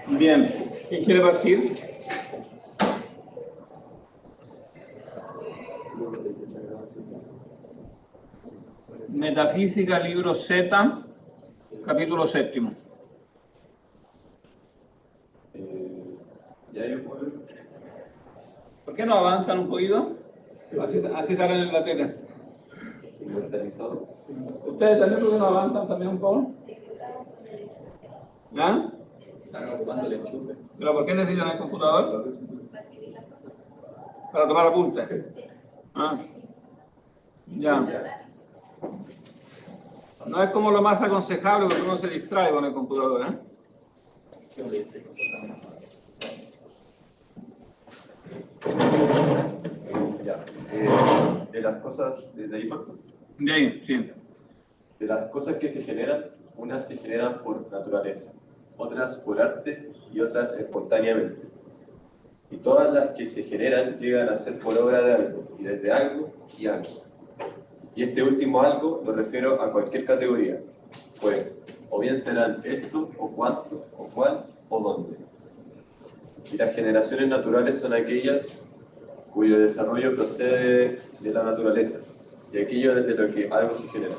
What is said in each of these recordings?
Bien, ¿quién quiere partir? Metafísica, libro Z, capítulo 7. ¿Por qué no avanzan un poquito? Así salen en la tele. ¿Ustedes también por qué no avanzan también un poco? ¿Ah? Están ocupando el enchufe. ¿Pero por qué necesitan el computador? Para tomar apuntes. Ah. Ya. No es como lo más aconsejable porque uno se distrae con el computador, ¿eh? De las cosas, ¿de ahí parto? De ahí, sí. De las cosas que se generan, unas se generan por naturaleza, otras por arte y otras espontáneamente. Y todas las que se generan llegan a ser por obra de algo, y desde algo y algo. Y este último algo lo refiero a cualquier categoría, pues o bien serán esto, o cuánto, o cuál, o dónde. Y las generaciones naturales son aquellas cuyo desarrollo procede de la naturaleza, y aquello desde lo que algo se genera.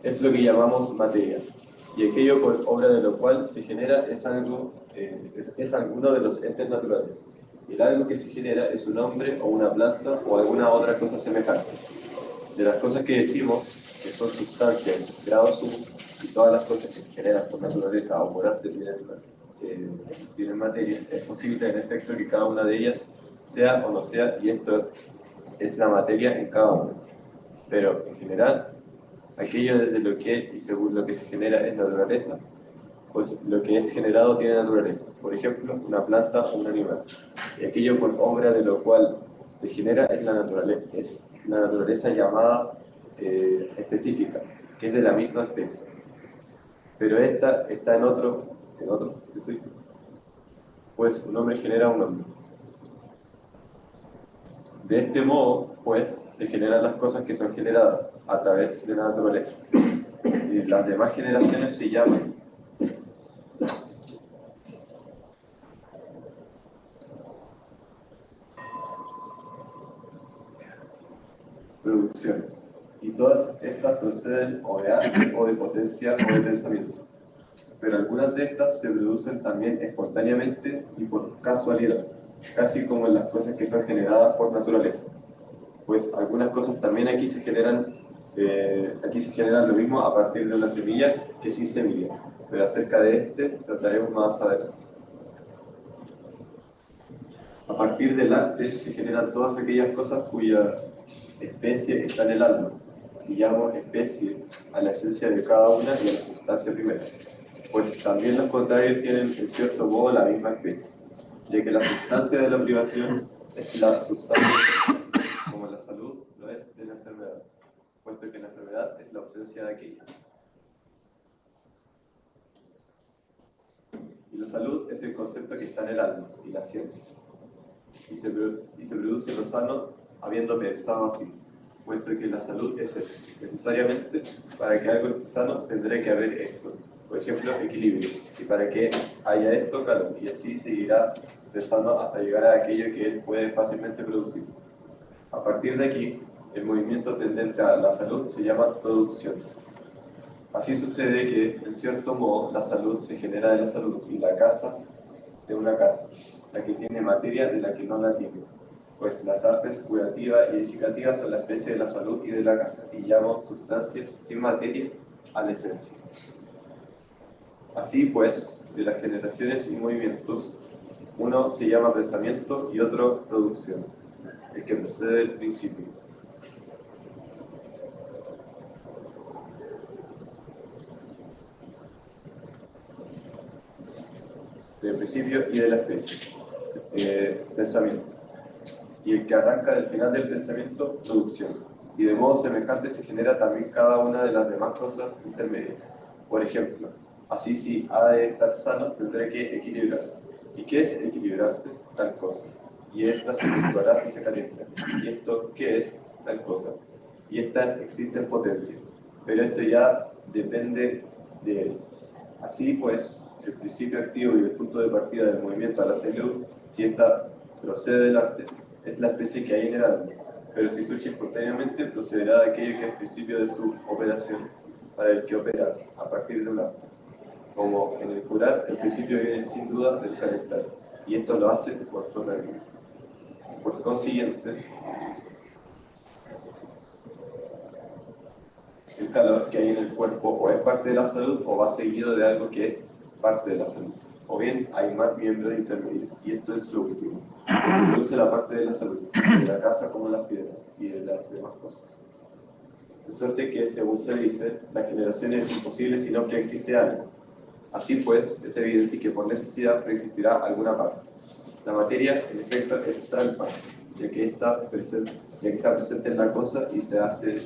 Es lo que llamamos materia, y aquello por obra de lo cual se genera es alguno de los entes naturales. Y el algo que se genera es un hombre o una planta o alguna otra cosa semejante. De las cosas que decimos, que son sustancias en sus grados sumos, y todas las cosas que se generan por naturaleza o por arte tienen materia, es posible en efecto que cada una de ellas sea o no sea, y esto es la materia en cada una. Pero en general, aquello desde lo que y según lo que se genera es naturaleza, pues lo que es generado tiene naturaleza. Por ejemplo, una planta o un animal. Y aquello por obra de lo cual se genera es la naturaleza llamada específica, que es de la misma especie. Pero esta está en otro, ¿eso dice? Pues un hombre genera un hombre. De este modo, pues, se generan las cosas que son generadas a través de la naturaleza. Y las demás generaciones se llaman producciones. Y todas estas proceden o de arte, o de potencia, o de pensamiento. Pero algunas de estas se producen también espontáneamente y por casualidad, casi como en las cosas que son generadas por naturaleza. Pues algunas cosas también aquí se generan lo mismo a partir de una semilla que sin semilla. Pero acerca de este trataremos más adelante. A partir del arte se generan todas aquellas cosas cuya especie está en el alma, y llamo especie a la esencia de cada una y a la sustancia primera, pues también los contrarios tienen en cierto modo la misma especie, ya que la sustancia de la privación es la sustancia como la salud lo es de la enfermedad, puesto que la enfermedad es la ausencia de aquella. Y la salud es el concepto que está en el alma y la ciencia, y se produce lo sano habiendo pensado así, puesto que la salud es necesariamente, para que algo esté sano tendrá que haber esto, por ejemplo, equilibrio, y para que haya esto, calor, y así seguirá pensando hasta llegar a aquello que él puede fácilmente producir. A partir de aquí, el movimiento tendente a la salud se llama producción. Así sucede que, en cierto modo, la salud se genera de la salud, y la casa de una casa, la que tiene materia de la que no la tiene. Pues las artes curativa y edificativa son la especie de la salud y de la casa, y llamo sustancia sin materia a la esencia. Así pues, de las generaciones y movimientos, uno se llama pensamiento y otro producción, el que procede del principio. Del principio y de la especie. Pensamiento. Y el que arranca del final del pensamiento, producción. Y de modo semejante se genera también cada una de las demás cosas intermedias. Por ejemplo, así si ha de estar sano, tendrá que equilibrarse. ¿Y qué es equilibrarse? Tal cosa. y esta se efectuará si se calienta. ¿Y esto qué es? Tal cosa. Y esta existe en potencia. Pero esto ya depende de él. Así pues, el principio activo y el punto de partida del movimiento a la salud, si esta procede del arte, es la especie que hay en el alma. Pero si surge espontáneamente, procederá de aquello que es el principio de su operación, para el que opera, a partir de un acto. Como en el curar, el principio viene sin duda del calentar, y esto lo hace por forma de vida. Por consiguiente, el calor que hay en el cuerpo o es parte de la salud o va seguido de algo que es parte de la salud. O bien hay más miembros intermedios, y esto es lo último. Produce la parte de la salud, de la casa como las piedras y de las demás cosas. De suerte que, según se dice, la generación es imposible si no preexiste algo. Así pues, es evidente que por necesidad preexistirá alguna parte. La materia, en efecto, es tal parte, ya que está presente en la cosa y se hace.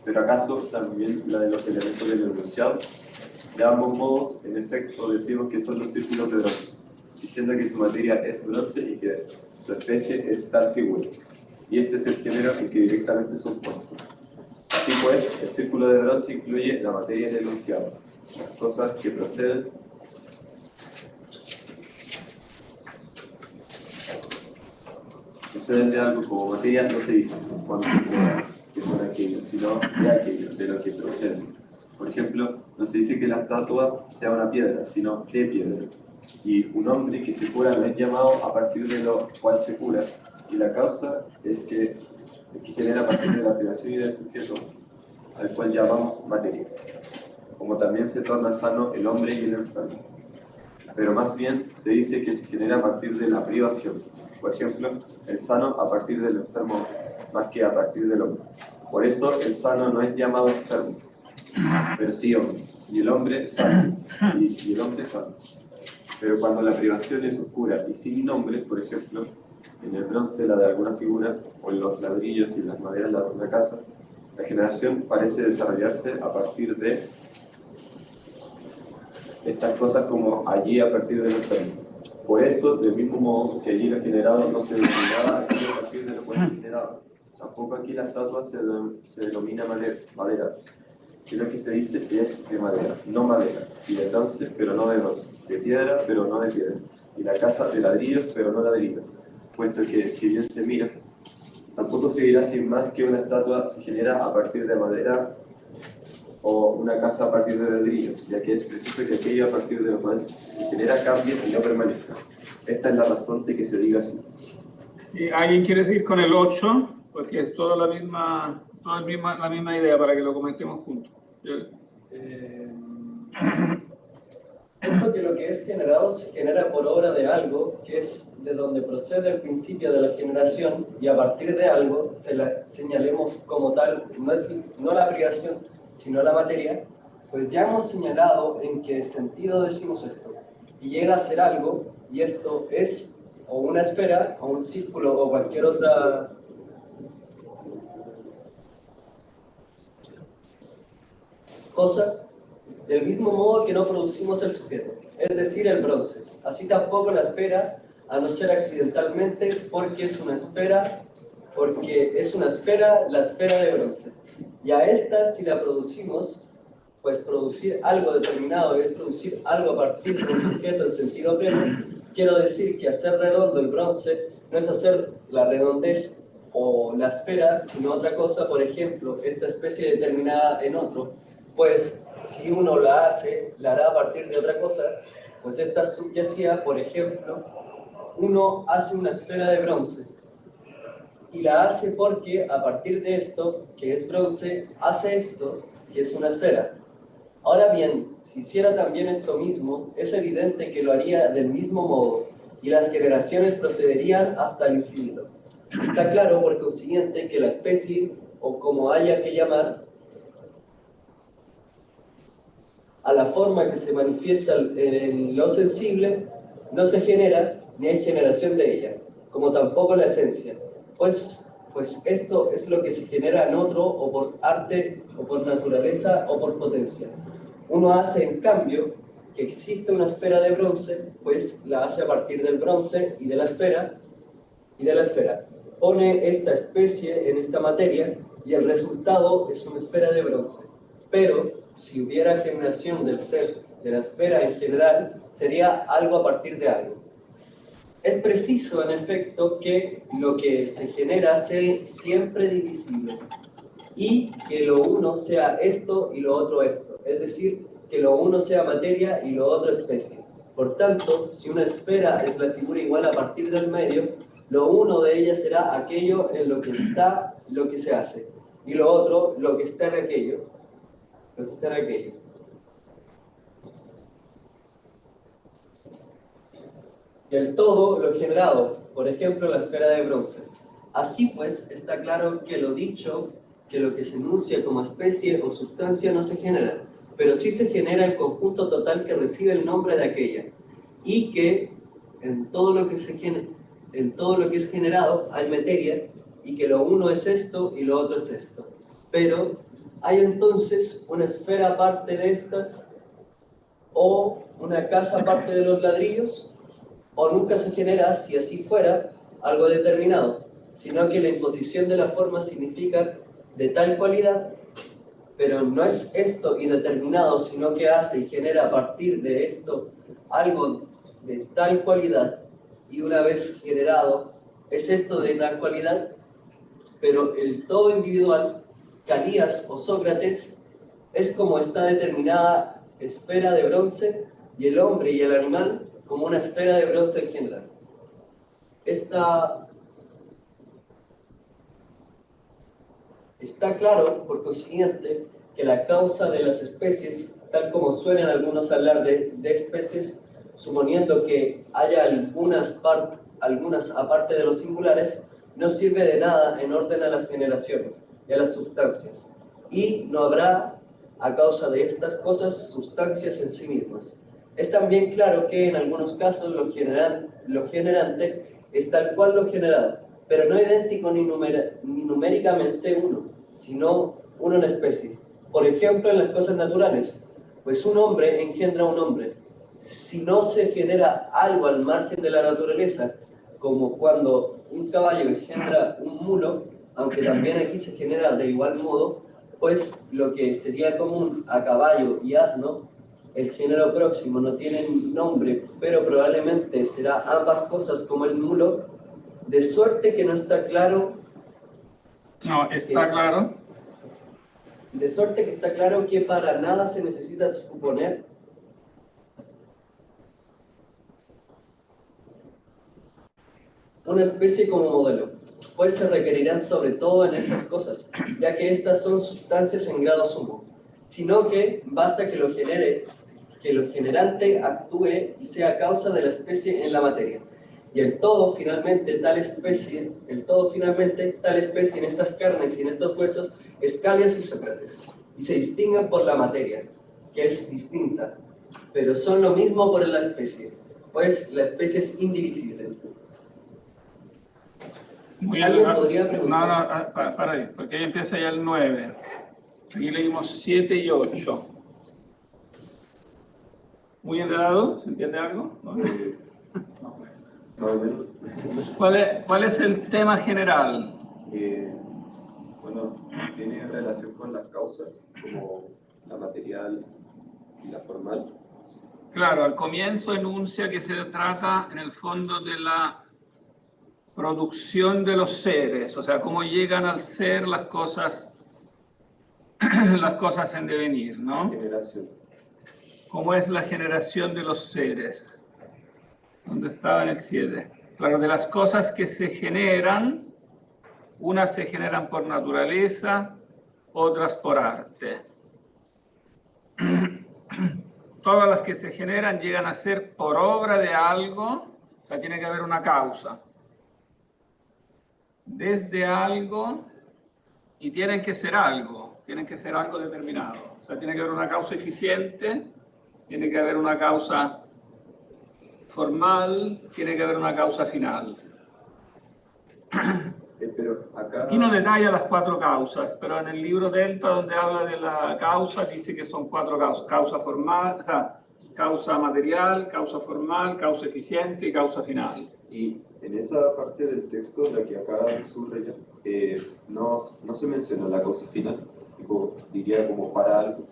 Pero acaso también la de los elementos del enunciado. De ambos modos, en efecto, decimos que son los círculos de bronce, diciendo que su materia es bronce y que su especie es tal figura. Y este es el género en que directamente son puestos. Así pues, el círculo de bronce incluye la materia del enunciado, las cosas que proceden de algo como materia, no se dice cuando que son aquellos, sino de aquello, de lo que proceden. Por ejemplo, no se dice que la estatua sea una piedra, sino de piedra. Y un hombre que se cura no es llamado a partir de lo cual se cura, y la causa es que genera a partir de la privación y del sujeto, al cual llamamos materia. Como también se torna sano el hombre y el enfermo. Pero más bien se dice que se genera a partir de la privación. Por ejemplo, el sano a partir del enfermo, más que a partir del hombre. Por eso el sano no es llamado enfermo, pero sí hombre. Y el hombre sano. Y el hombre sano. Pero cuando la privación es oscura y sin nombre, por ejemplo, en el bronce la de alguna figura, o en los ladrillos y las maderas la de una casa, la generación parece desarrollarse a partir de estas cosas como allí a partir del enfermo. Por eso, del mismo modo que allí lo generado no se denominaba aquí a partir de lo cual se generaba. Tampoco aquí la estatua se denomina madera, sino que se dice que es de madera, no madera, y de bronce, pero no de bronce, de piedra, pero no de piedra, y la casa de ladrillos, pero no ladrillos, puesto que, si bien se mira, tampoco se dirá sin más que una estatua se genera a partir de madera o una casa a partir de ladrillos, ya que es preciso que aquello a partir de lo cual se genera cambie y no permanezca. Esta es la razón de que se diga así. ¿Y alguien quiere seguir con el 8? Porque es toda la misma idea para que lo comentemos juntos. Esto que lo que es generado se genera por obra de algo, que es de donde procede el principio de la generación, y a partir de algo se la señalemos como tal, no la privación, sino la materia, pues ya hemos señalado en qué sentido decimos esto. Y llega a ser algo, y esto es o una esfera, o un círculo, o cualquier otra cosa, del mismo modo que no producimos el sujeto, es decir, el bronce. Así tampoco la esfera, a no ser accidentalmente, porque es una esfera la esfera de bronce. Y a esta, si la producimos, pues producir algo determinado es producir algo a partir de un sujeto en sentido pleno. Quiero decir que hacer redondo el bronce no es hacer la redondez o la esfera, sino otra cosa, por ejemplo, esta especie determinada en otro, pues si uno la hace, la hará a partir de otra cosa, pues esta subyacía, por ejemplo, uno hace una esfera de bronce, y la hace porque a partir de esto, que es bronce, hace esto, que es una esfera. Ahora bien, si hiciera también esto mismo, es evidente que lo haría del mismo modo, y las generaciones procederían hasta el infinito. Está claro, por consiguiente, que la especie, o como haya que llamar, a la forma que se manifiesta en lo sensible, no se genera, ni hay generación de ella, como tampoco la esencia. Pues esto es lo que se genera en otro, o por arte, o por naturaleza, o por potencia. Uno hace, en cambio, que existe una esfera de bronce, pues la hace a partir del bronce y de la esfera, y de la esfera. Pone esta especie en esta materia y el resultado es una esfera de bronce. Pero si hubiera generación del ser de la esfera en general, sería algo a partir de algo. Es preciso, en efecto, que lo que se genera sea siempre divisible y que lo uno sea esto y lo otro esto, es decir, que lo uno sea materia y lo otro especie. Por tanto, si una esfera es la figura igual a partir del medio, lo uno de ellas será aquello en lo que está lo que se hace, y lo otro lo que está en aquello, lo que está en aquello. Y el todo lo generado, por ejemplo, la esfera de bronce. Así pues, está claro que lo dicho, que lo que se enuncia como especie o sustancia no se genera, pero sí se genera el conjunto total que recibe el nombre de aquella, y que en todo lo que es generado hay materia, y que lo uno es esto y lo otro es esto. Pero hay entonces una esfera aparte de estas, o una casa aparte de los ladrillos, o nunca se genera, si así fuera, algo determinado, sino que la imposición de la forma significa de tal cualidad, pero no es esto y determinado, sino que hace y genera a partir de esto algo de tal cualidad, y una vez generado, es esto de tal cualidad, pero el todo individual, Calías o Sócrates, es como esta determinada esfera de bronce, y el hombre y el animal como una esfera de bronce en general. Está claro, por consiguiente, que la causa de las especies, tal como suelen algunos hablar de especies, suponiendo que haya algunas aparte de los singulares, no sirve de nada en orden a las generaciones y a las sustancias, y no habrá, a causa de estas cosas, sustancias en sí mismas. Es también claro que en algunos casos lo generante es tal cual lo generado, pero no idéntico ni numéricamente uno, sino uno en especie. Por ejemplo, en las cosas naturales, pues un hombre engendra un hombre. Si no se genera algo al margen de la naturaleza, como cuando un caballo engendra un mulo, aunque también aquí se genera de igual modo, pues lo que sería común a caballo y asno, el género próximo no tiene nombre, pero probablemente será ambas cosas como el mulo, de suerte que no está claro. No, está claro. De suerte que está claro que para nada se necesita suponer una especie como modelo, pues se requerirán sobre todo en estas cosas, ya que estas son sustancias en grado sumo, sino que basta que lo generante actúe y sea causa de la especie en la materia. Y el todo finalmente tal especie en estas carnes y en estos huesos es Calías y Sócrates, y se distinguen por la materia, que es distinta, pero son lo mismo por la especie, pues la especie es indivisible. ¿Alguien podría preguntar? No, para ahí, porque ahí empieza ya el 9. Aquí leímos 7 y 8. ¿Muy enredado? ¿Se entiende algo? ¿No? ¿Cuál es el tema general? Bueno, tiene relación con las causas, como la material y la formal. Claro, al comienzo enuncia que se trata en el fondo de la producción de los seres, o sea, cómo llegan al ser las cosas en devenir, ¿no? Generación. ¿Cómo es la generación de los seres? ¿Dónde estaba en el 7? Claro, de las cosas que se generan, unas se generan por naturaleza, otras por arte. Todas las que se generan llegan a ser por obra de algo, o sea, tiene que haber una causa. Desde algo, y tienen que ser algo determinado. O sea, tiene que haber una causa eficiente, tiene que haber una causa formal, tiene que haber una causa final. Pero acá... Aquí no detalla las 4 causas, pero en el libro Delta, donde habla de la causa, dice que son 4 causas. Causa formal, o sea, causa material, causa formal, causa eficiente y causa final. Y En esa parte del texto, la que acá subraya, no se menciona la causa final, tipo, diría como para algo.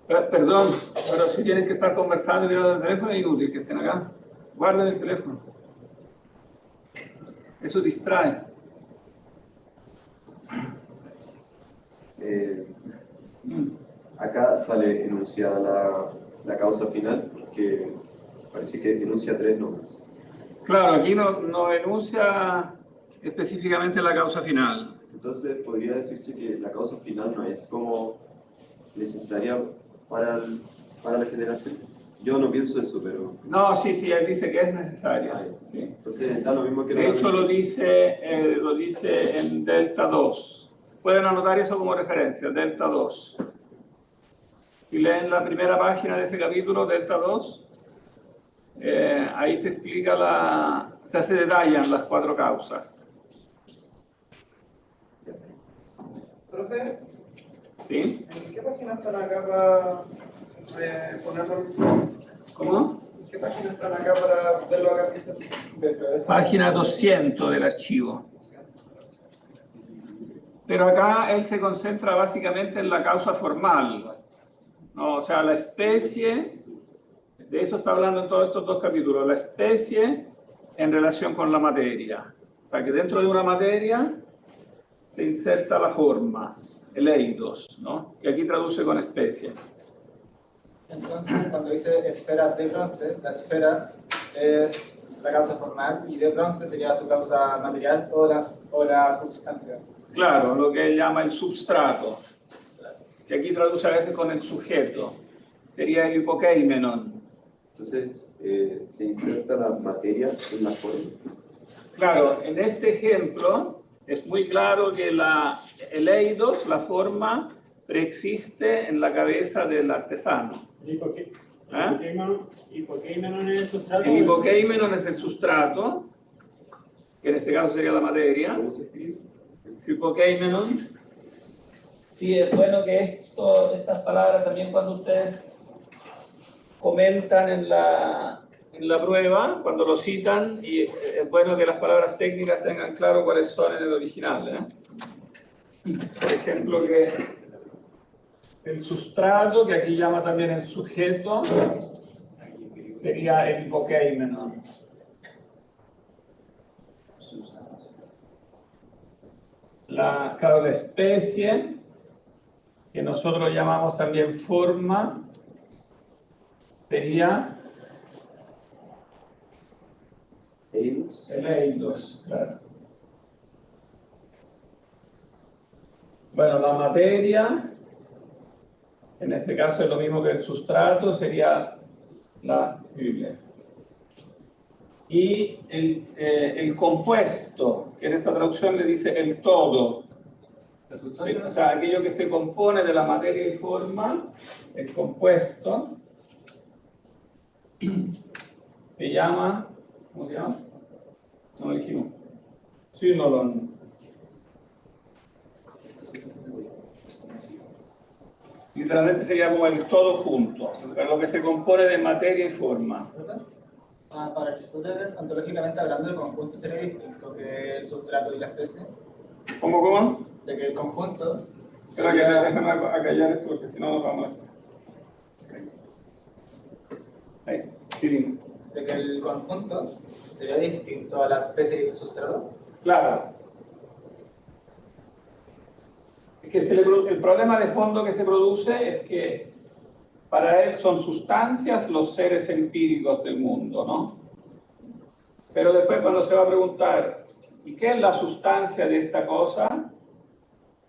Perdón, pero si tienen que estar conversando y mirando el teléfono es inútil que estén acá. Guarden el teléfono. Eso distrae. Acá sale enunciada la causa final, que parece que enuncia 3 nombres. Claro, aquí no enuncia específicamente la causa final. Entonces podría decirse que la causa final no es como necesaria para la generación. Yo no pienso eso, pero... No, sí, él dice que es necesaria. Sí. Entonces da lo mismo que... De hecho lo dice en Delta 2. Pueden anotar eso como referencia, Delta 2. Si leen la primera página de ese capítulo, Delta 2, ahí se explica se detallan las 4 causas. Profe, ¿Sí? ¿en qué página están acá para ponerlo mismo? ¿Cómo? ¿En qué página están acá para verlo acá mismo? Página 200 del archivo. Pero acá él se concentra básicamente en la causa formal. No, o sea, la especie, de eso está hablando en todos estos 2 capítulos, la especie en relación con la materia. O sea, que dentro de una materia se inserta la forma, el eidos, ¿no? Que aquí traduce con especie. Entonces, cuando dice esfera de bronce, la esfera es la causa formal y de bronce sería su causa material o la substancia. Claro, lo que él llama el substrato, que aquí traduce a veces con el sujeto, sería el hipokeimenon. Entonces, se inserta la materia en la forma. Claro, en este ejemplo es muy claro que el eidos, la forma, preexiste en la cabeza del artesano. ¿Hipokeimenon es el sustrato? El hipokeimenon es el sustrato, que en este caso sería la materia. ¿Cómo se escribe? Hipokeimenon. Sí, es bueno que estas palabras también cuando ustedes comentan en la prueba, cuando lo citan, y es bueno que las palabras técnicas tengan claro cuáles son en el original. Por ejemplo, que el sustrato, que aquí llama también el sujeto, sería el hipokeimenon. La especie, que nosotros llamamos también forma, sería Eidos. el eidos, claro. Bueno, la materia, en este caso es lo mismo que el sustrato, sería la Biblia. Y el compuesto, que en esta traducción le dice el todo. Sí, o sea, aquello que se compone de la materia y forma, el compuesto, se llama, ¿cómo se llama? No lo dijimos. Synolon. Literalmente sería como el todo junto, lo que se compone de materia y forma. Para Aristóteles, ontológicamente hablando, el conjunto sería distinto que el sustrato y la especie. ¿Cómo? De que el conjunto. Espera que déjame acallar esto porque si no nos vamos a... Ahí, sí, dime. De que el conjunto sería distinto a la especie y el sustrato. Claro. Es que el problema de fondo que se produce es que para él son sustancias los seres empíricos del mundo, ¿no? Pero después cuando se va a preguntar, ¿y qué es la sustancia de esta cosa?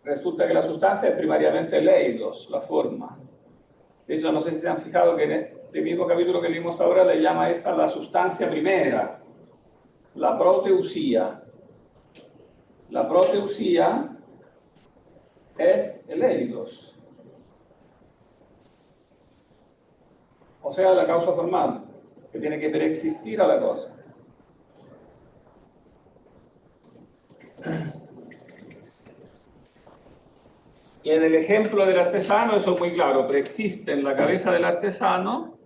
Resulta que la sustancia es primariamente el eidos, la forma. De hecho, no sé si se han fijado que en este mismo capítulo que vimos ahora le llama esta la sustancia primera, la proteusía. La proteusía es el eidos. O sea, la causa formal, que tiene que preexistir a la cosa. Y en el ejemplo del artesano, eso es muy claro, preexiste en la cabeza del artesano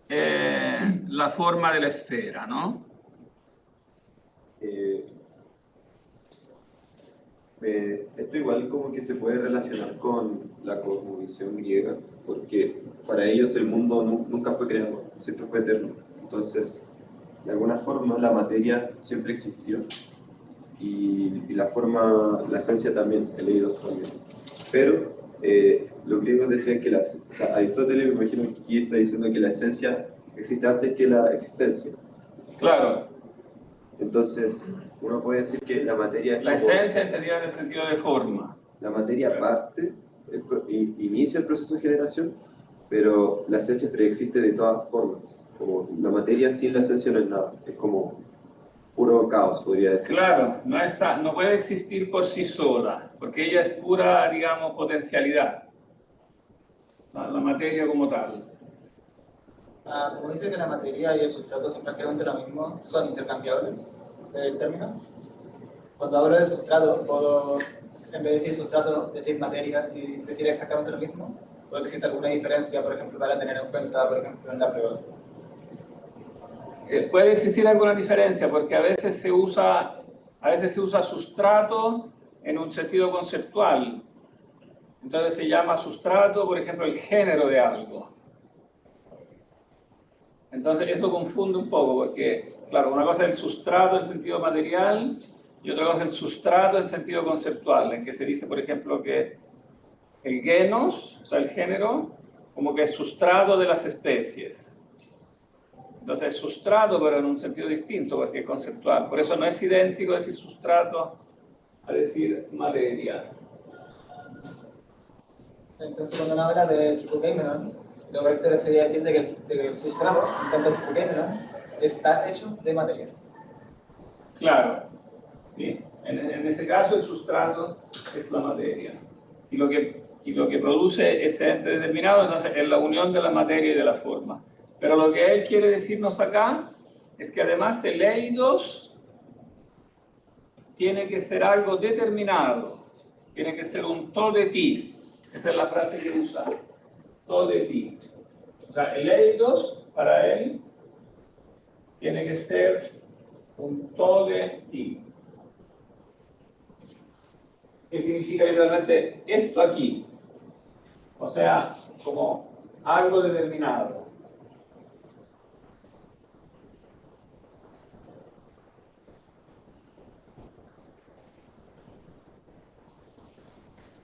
la forma de la esfera, ¿no? Esto igual como que se puede relacionar con la cosmovisión griega, porque para ellos el mundo nunca fue creado, siempre fue eterno. Entonces, de alguna forma la materia siempre existió y la forma, la esencia también, el eidos también. Pero los griegos decían que o sea, Aristóteles, me imagino que aquí está diciendo que la esencia existe antes que la existencia. Claro, Entonces, uno puede decir que la materia... la esencia entendida en el sentido de forma. La materia parte, inicia el proceso de generación, pero la esencia preexiste de todas formas. Como la materia sin la esencia no es nada, es como puro caos, podría decir. Claro, no puede existir por sí sola, porque ella es pura, digamos, potencialidad. La materia como tal. Como dice que la materia y el sustrato son prácticamente lo mismo, son intercambiables el término. Cuando hablo de sustrato, puedo, en vez de decir sustrato, decir materia y decir exactamente lo mismo. ¿O existe alguna diferencia, por ejemplo, para tener en cuenta, por ejemplo, en la prueba? Puede existir alguna diferencia, porque a veces se usa sustrato en un sentido conceptual. Entonces se llama sustrato, por ejemplo, el género de algo. Entonces eso confunde un poco, porque, claro, una cosa es el sustrato en sentido material y otra cosa es el sustrato en sentido conceptual, en que se dice, por ejemplo, que el genos, o sea, el género, como que es sustrato de las especies. Entonces es sustrato, pero en un sentido distinto, porque es conceptual. Por eso no es idéntico decir sustrato a decir materia. Entonces, cuando uno habla de hipokeimenon, lo correcto sería decir de que el sustrato, en tanto el hipokeimenon, está hecho de materia. Claro, ¿sí? En ese caso el sustrato es la materia. Y lo que produce ese ente determinado, entonces, es la unión de la materia y de la forma. Pero lo que él quiere decirnos acá es que además el eidos tiene que ser algo determinado, tiene que ser un to de ti. Esa es la frase que usa, to de ti. O sea, el eidos para él tiene que ser un to de ti. ¿Qué significa literalmente esto aquí? O sea, como algo determinado.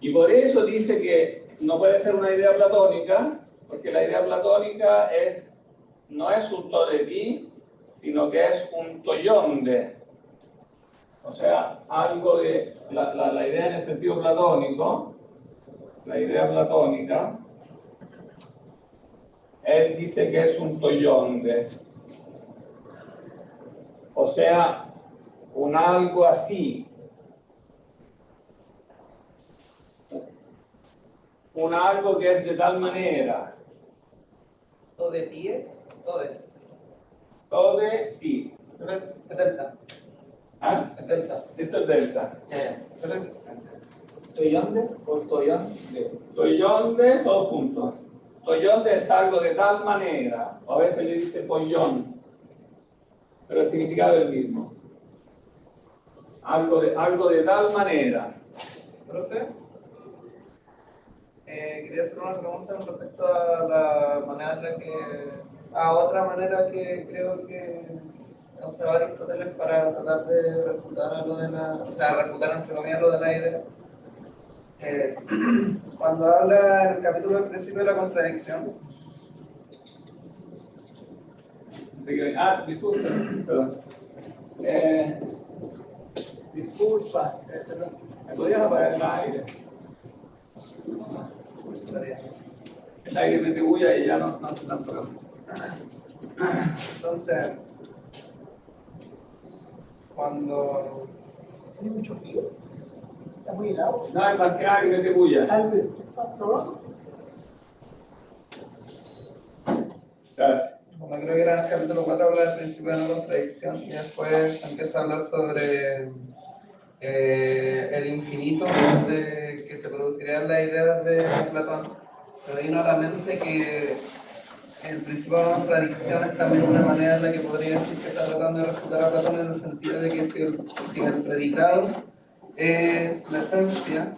Y por eso dice que no puede ser una idea platónica, porque la idea platónica no es un to de ti, sino que es un toyonde. O sea, algo de la idea en el sentido platónico, la idea platónica, él dice que es un toyonde. O sea, un algo así. Un algo que es de tal manera. ¿Todo de ti es? Todo de. Todo de ti. Entonces, es delta. ¿Ah? Es delta. Esto es delta. Entonces, ¿toyonde o toyonde? Toyonde, todos juntos. Toyonde es algo de tal manera, o a veces le dice pollón, pero el significado es el mismo. Algo de tal manera. Profe, quería hacer una pregunta con respecto a la manera en la que, a otra manera que creo que usaba Aristóteles para tratar de refutar refutar entre comillas lo de la idea. Cuando habla en el capítulo del principio de la contradicción. Disculpa, perdón. Disculpa, ¿me podrías apagar el aire? El aire me bulla y ya no hace tanto calor. Entonces, cuando... ¿Tiene mucho frío? ¿Está muy helado? No, es más que nada que me bulla. Gracias. Bueno, creo que era en el capítulo 4 habla del principio de no contradicción y después empieza a hablar sobre el infinito que se produciría en las ideas de Platón. Se me vino a la mente que el principio de no contradicción es también una manera en la que podría decir que está tratando de refutar a Platón en el sentido de que si el predicado es la esencia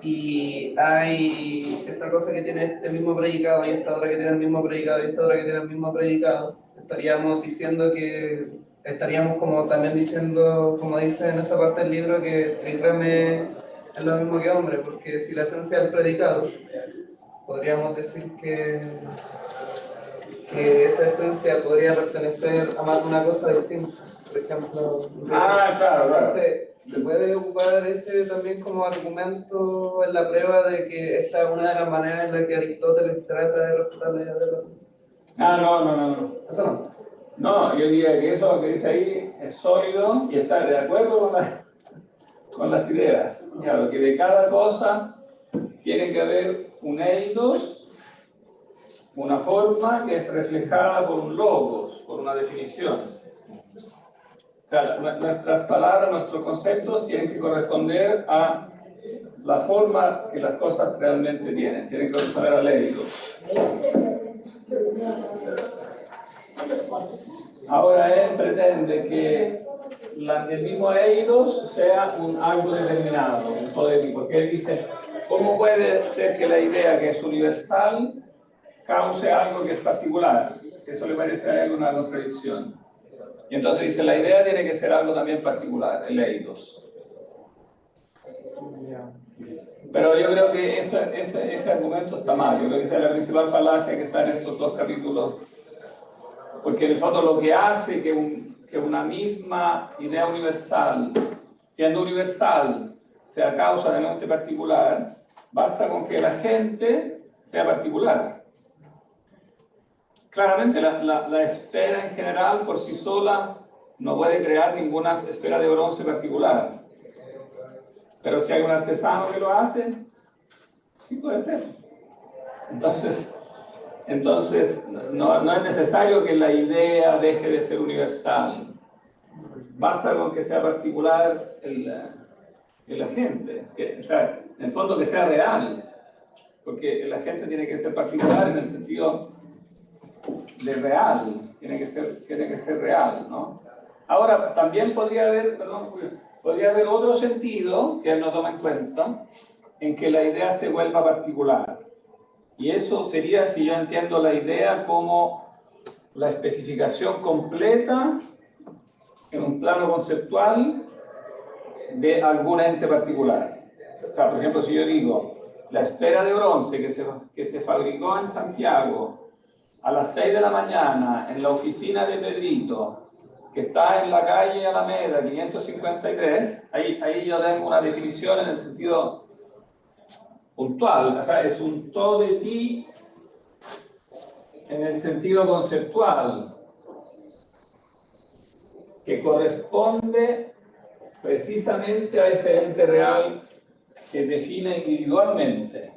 y hay esta cosa que tiene este mismo predicado y esta otra que tiene el mismo predicado y esta otra que tiene el mismo predicado, estaríamos diciendo que, estaríamos como también diciendo, como dice en esa parte del libro, que trireme es lo mismo que hombre, porque si la esencia es el predicado, podríamos decir que esa esencia podría pertenecer a más de una cosa distinta. Por ejemplo, Claro. entonces, ¿se puede ocupar ese también como argumento en la prueba de que esta es una de las maneras en las que Aristóteles trata de refutar la idea de la... No. Eso no. No, yo diría que eso lo que dice ahí es sólido y está de acuerdo con las ideas. Claro, que de cada cosa tiene que haber un eidos, una forma que es reflejada por un logos, por una definición. O sea, nuestras palabras, nuestros conceptos tienen que corresponder a la forma que las cosas realmente tienen que corresponder al eidos. Ahora él pretende que el mismo eidos sea un algo determinado, un todo de tipo, porque él dice, ¿cómo puede ser que la idea que es universal cause algo que es particular? Eso le parece a él una contradicción. Y entonces dice, la idea tiene que ser algo también particular, el eidos. Pero yo creo que ese argumento está mal. Yo creo que esa es la principal falacia que está en estos dos capítulos. Porque en el fondo lo que hace que una misma idea universal, siendo universal, sea causa de un ente particular, basta con que la gente sea particular. Claramente la esfera en general por sí sola no puede crear ninguna esfera de bronce particular. Pero si hay un artesano que lo hace, sí puede ser. Entonces no es necesario que la idea deje de ser universal. Basta con que sea particular el agente. O sea, en el fondo que sea real. Porque el agente tiene que ser particular en el sentido de real. Tiene que ser real, ¿no? Ahora, también podría haber otro sentido que él no toma en cuenta, en que la idea se vuelva particular. Y eso sería, si yo entiendo la idea, como la especificación completa en un plano conceptual de algún ente particular. O sea, por ejemplo, si yo digo, la esfera de bronce que se fabricó en Santiago a las 6 de la mañana en la oficina de Pedrito, que está en la calle Alameda 553, ahí yo tengo una definición en el sentido puntual, o sea, es un todo de ti en el sentido conceptual, que corresponde precisamente a ese ente real que define individualmente.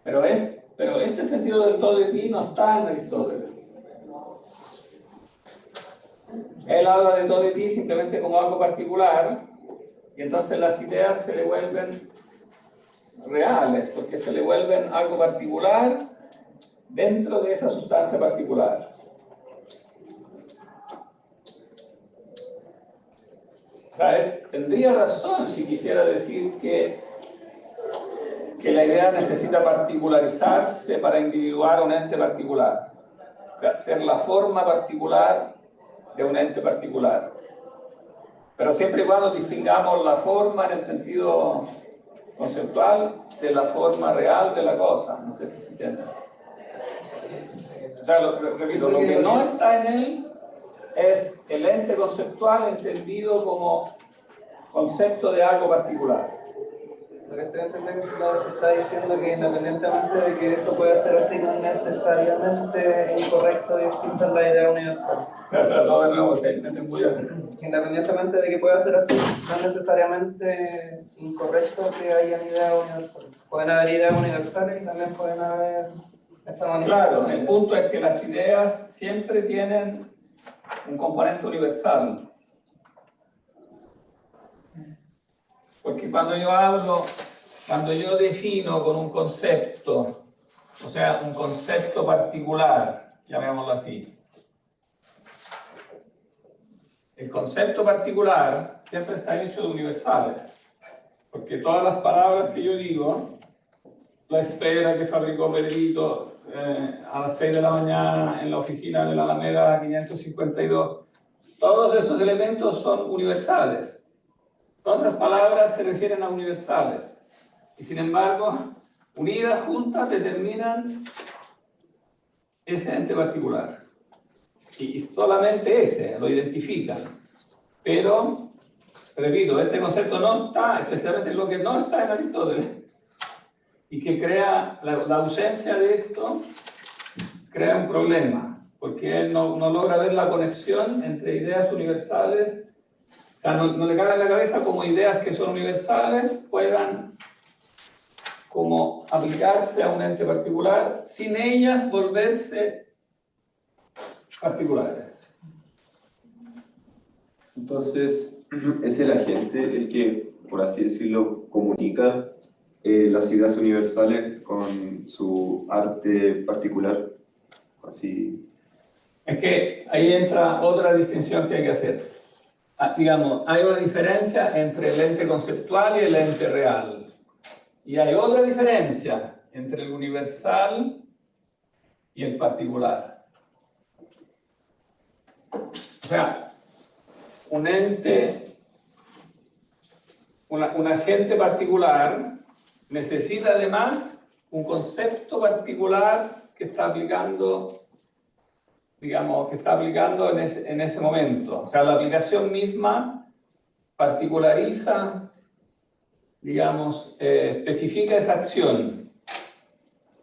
Pero este sentido del todo de ti no está en Aristóteles. Él habla de todo de ti simplemente como algo particular, y entonces las ideas se le vuelven reales, porque se le vuelven algo particular dentro de esa sustancia particular. O sea, él tendría razón si quisiera decir que la idea necesita particularizarse para individuar un ente particular. O sea, ser la forma particular de un ente particular. Pero siempre y cuando distingamos la forma en el sentido conceptual de la forma real de la cosa. No sé si se entiende. O sea, repito, lo que no está en él es el ente conceptual entendido como concepto de algo particular. Lo que estoy entendiendo está diciendo que independientemente de que eso pueda ser así, no es necesariamente incorrecto y exista la idea universal. Independientemente de que pueda ser así, no es necesariamente incorrecto que haya ideas universales. Pueden haber ideas universales y también pueden haber esta manifestación. Claro, el punto es que las ideas siempre tienen un componente universal. Porque cuando yo defino con un concepto, o sea, un concepto particular, llamémoslo así, el concepto particular siempre está hecho de universales. Porque todas las palabras que yo digo, la esfera que fabricó Pedrito a las 6 de la mañana en la oficina de la Alameda 552, todos estos elementos son universales. Todas las palabras se refieren a universales. Y sin embargo, unidas, juntas, determinan ese ente particular. Y solamente ese lo identifican. Pero, repito, este concepto no está, especialmente lo que no está en Aristóteles, y que crea, la ausencia de esto crea un problema, porque él no logra ver la conexión entre ideas universales, o sea, no le cabe en la cabeza como ideas que son universales puedan como aplicarse a un ente particular, sin ellas volverse particulares. Entonces, es el agente el que, por así decirlo, comunica las ideas universales con su arte particular. Así. Es que ahí entra otra distinción que hay que hacer. Digamos, hay una diferencia entre el ente conceptual y el ente real. Y hay otra diferencia entre el universal y el particular. O sea, un ente, un agente particular necesita además un concepto particular que está aplicando, digamos, que está aplicando en ese momento. O sea, la aplicación misma particulariza, digamos, especifica esa acción.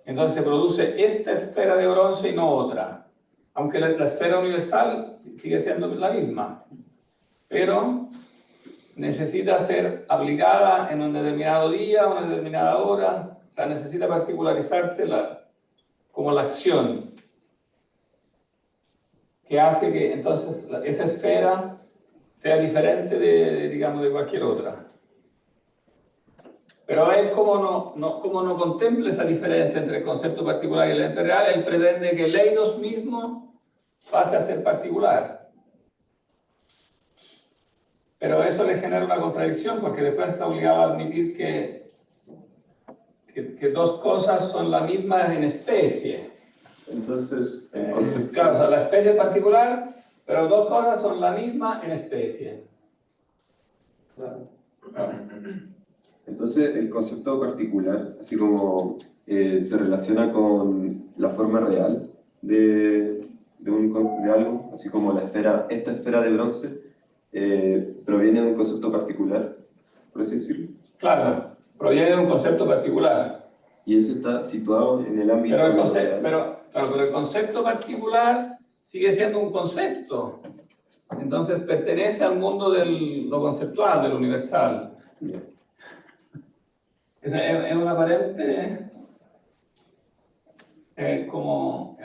Entonces se produce esta esfera de bronce y no otra. Aunque la esfera universal sigue siendo la misma. Pero necesita ser aplicada en un determinado día, una determinada hora. O sea, necesita particularizarse como la acción. Que hace que entonces esa esfera sea diferente digamos, de cualquier otra. Pero él, como no contempla esa diferencia entre el concepto particular y el ente real, él pretende que el eidos mismo pase a ser particular. Pero eso le genera una contradicción, porque después está obligado a admitir que dos cosas son la misma en especie. Entonces, el concepto... Claro, o sea, la especie es particular, pero dos cosas son la misma en especie. Claro. Entonces, el concepto particular, así como se relaciona con la forma real de algo, así como esta esfera de bronce, proviene de un concepto particular, por así decirlo. Claro, proviene de un concepto particular. Y ese está situado en el ámbito real. Pero el concepto particular sigue siendo un concepto. Entonces pertenece al mundo de lo conceptual, de lo universal. Es un aparente como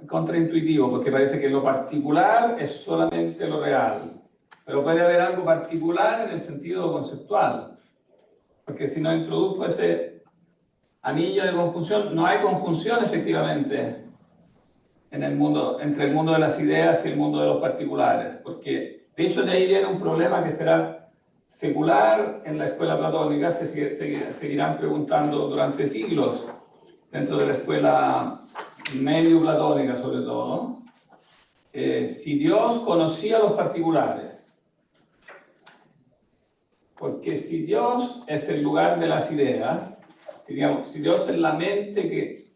contraintuitivo, porque parece que lo particular es solamente lo real. Pero puede haber algo particular en el sentido conceptual. Porque si no introduzco ese anillo de conjunción, no hay conjunción efectivamente en el mundo, entre el mundo de las ideas y el mundo de los particulares. Porque de hecho de ahí viene un problema que será secular en la escuela platónica, se seguirán preguntando durante siglos dentro de la escuela medio platónica sobre todo, si Dios conocía los particulares. Porque si Dios es el lugar de las ideas, si Dios es la mente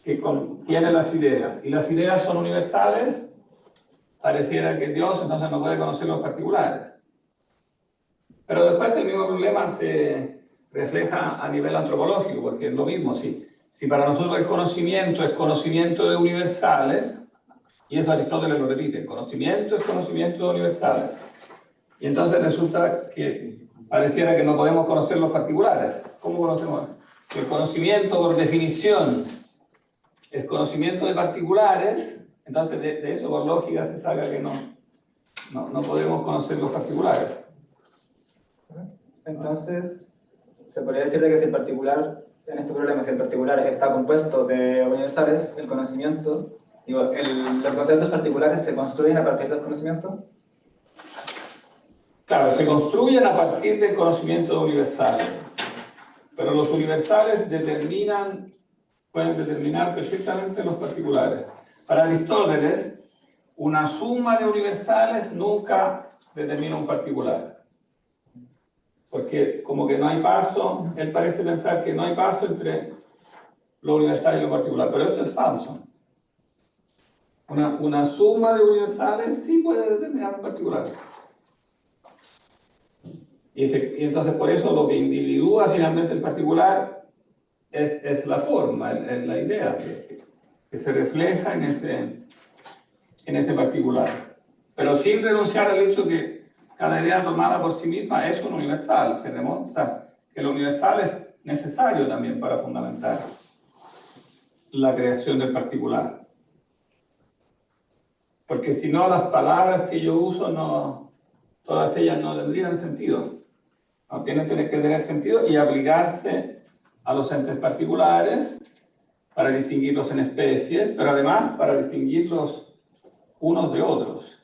que contiene las ideas, y las ideas son universales, pareciera que Dios entonces no puede conocer los particulares. Pero después el mismo problema se refleja a nivel antropológico, porque es lo mismo, si para nosotros el conocimiento es conocimiento de universales, y eso Aristóteles lo repite, el conocimiento es conocimiento de universales, y entonces resulta que pareciera que no podemos conocer los particulares. ¿Cómo conocemos? El conocimiento por definición es conocimiento de particulares, entonces de eso por lógica se saca que no podemos conocer los particulares. Entonces, se podría decir de que si el particular, en este problema, si el particular está compuesto de universales, el conocimiento, los conceptos particulares se construyen a partir del conocimiento. Claro, se construyen a partir del conocimiento de universales, pero los universales pueden determinar perfectamente los particulares. Para Aristóteles, una suma de universales nunca determina un particular, porque como que no hay paso, él parece pensar que no hay paso entre lo universal y lo particular, pero esto es falso. Una suma de universales sí puede determinar un particular. Y entonces por eso lo que individúa finalmente el particular es la forma, es la idea que se refleja en ese particular. Pero sin renunciar al hecho que cada idea tomada por sí misma es un universal, se remonta que lo universal es necesario también para fundamentar la creación del particular. Porque si no, las palabras que yo uso, todas ellas no tendrían sentido. No tienen que tener sentido y aplicarse a los entes particulares para distinguirlos en especies, pero además para distinguirlos unos de otros.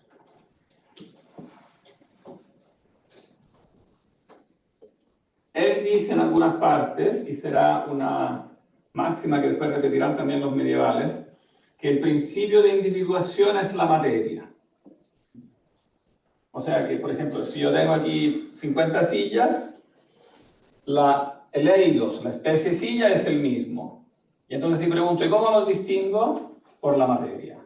Él dice en algunas partes, y será una máxima que después repetirán también los medievales, que el principio de individuación es la materia. O sea que, por ejemplo, si yo tengo aquí 50 sillas, el eidos, la especie silla, es el mismo. Y entonces si pregunto, ¿y cómo los distingo? Por la materia.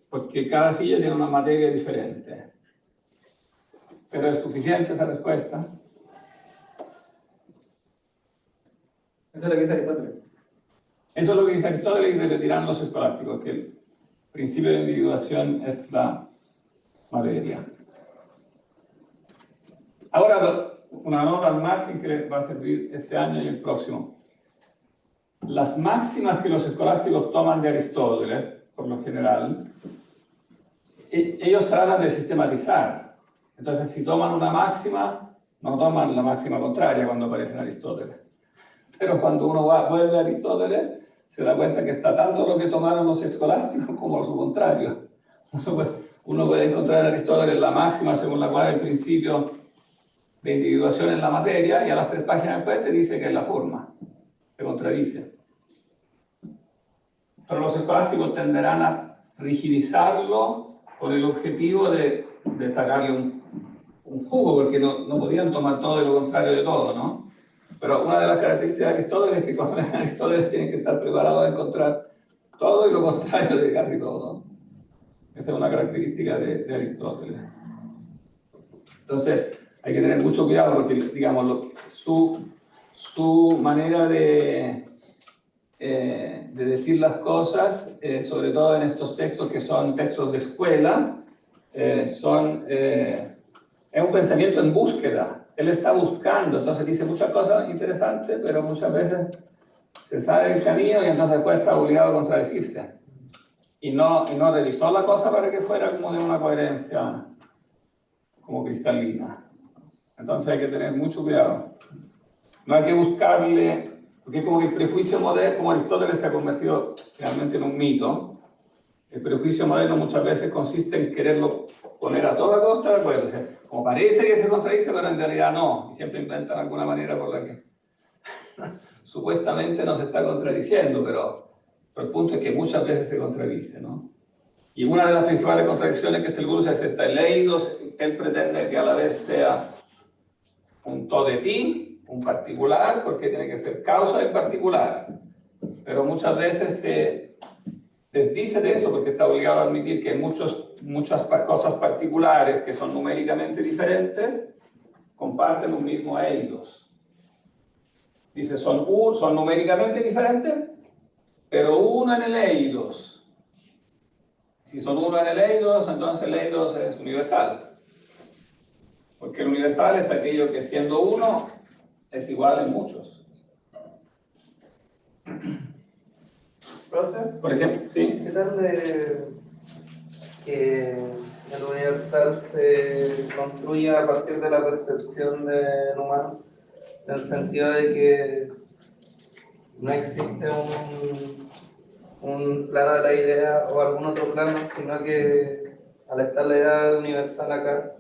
Porque cada silla tiene una materia diferente. ¿Pero es suficiente esa respuesta? Eso es lo que dice Aristóteles. Eso es lo que dice Aristóteles y repetirán los escolásticos, que el principio de individuación es la materia. Ahora, una nota al margen que les va a servir este año y el próximo. Las máximas que los escolásticos toman de Aristóteles, por lo general, ellos tratan de sistematizar. Entonces, si toman una máxima, no toman la máxima contraria cuando aparece en Aristóteles. Pero cuando uno vuelve a Aristóteles, se da cuenta que está tanto lo que tomaron los escolásticos como su contrario. Uno puede encontrar en Aristóteles la máxima según la cual el principio de individuación es la materia, y a las 3 páginas después te dice que es la forma. Se contradice. Pero los escolásticos tenderán a rigidizarlo con el objetivo de sacarle un jugo, porque no podían tomar todo y lo contrario de todo, ¿no? Pero una de las características de Aristóteles es que cuando Aristóteles tienen que estar preparados a encontrar todo y lo contrario de casi todo. Esa es una característica de Aristóteles. Entonces, hay que tener mucho cuidado porque, digamos, su manera de decir las cosas, sobre todo en estos textos que son textos de escuela, es un pensamiento en búsqueda. Él está buscando, entonces dice muchas cosas interesantes, pero muchas veces se sale del camino y entonces después está obligado a contradecirse. Y no revisó la cosa para que fuera como de una coherencia como cristalina. Entonces hay que tener mucho cuidado. No hay que buscarle, porque como que el prejuicio moderno, como Aristóteles se ha convertido realmente en un mito, el prejuicio moderno muchas veces consiste en quererlo poner a toda costa de acuerdo. O sea, como parece que se contradice, pero en realidad no. Y siempre inventan alguna manera por la que supuestamente no se está contradiciendo, pero el punto es que muchas veces se contradice, ¿no? Y una de las principales contradicciones que se le usa es esta. El eidos, él pretende que a la vez sea un to de ti, un particular, porque tiene que ser causa del particular. Pero muchas veces se desdice de eso porque está obligado a admitir que muchas cosas particulares que son numéricamente diferentes comparten un mismo eidos. Dice, son numéricamente diferentes, pero uno en el eidos. Si son uno en el eidos, entonces el eidos es universal. Porque el universal es aquello que siendo uno es igual en muchos. ¿Profe? Por ejemplo, ¿sí? ¿Qué tal de que el universal se construya a partir de la percepción del humano? En el sentido de que no existe un plano de la idea o algún otro plano, sino que al estar la idea universal acá,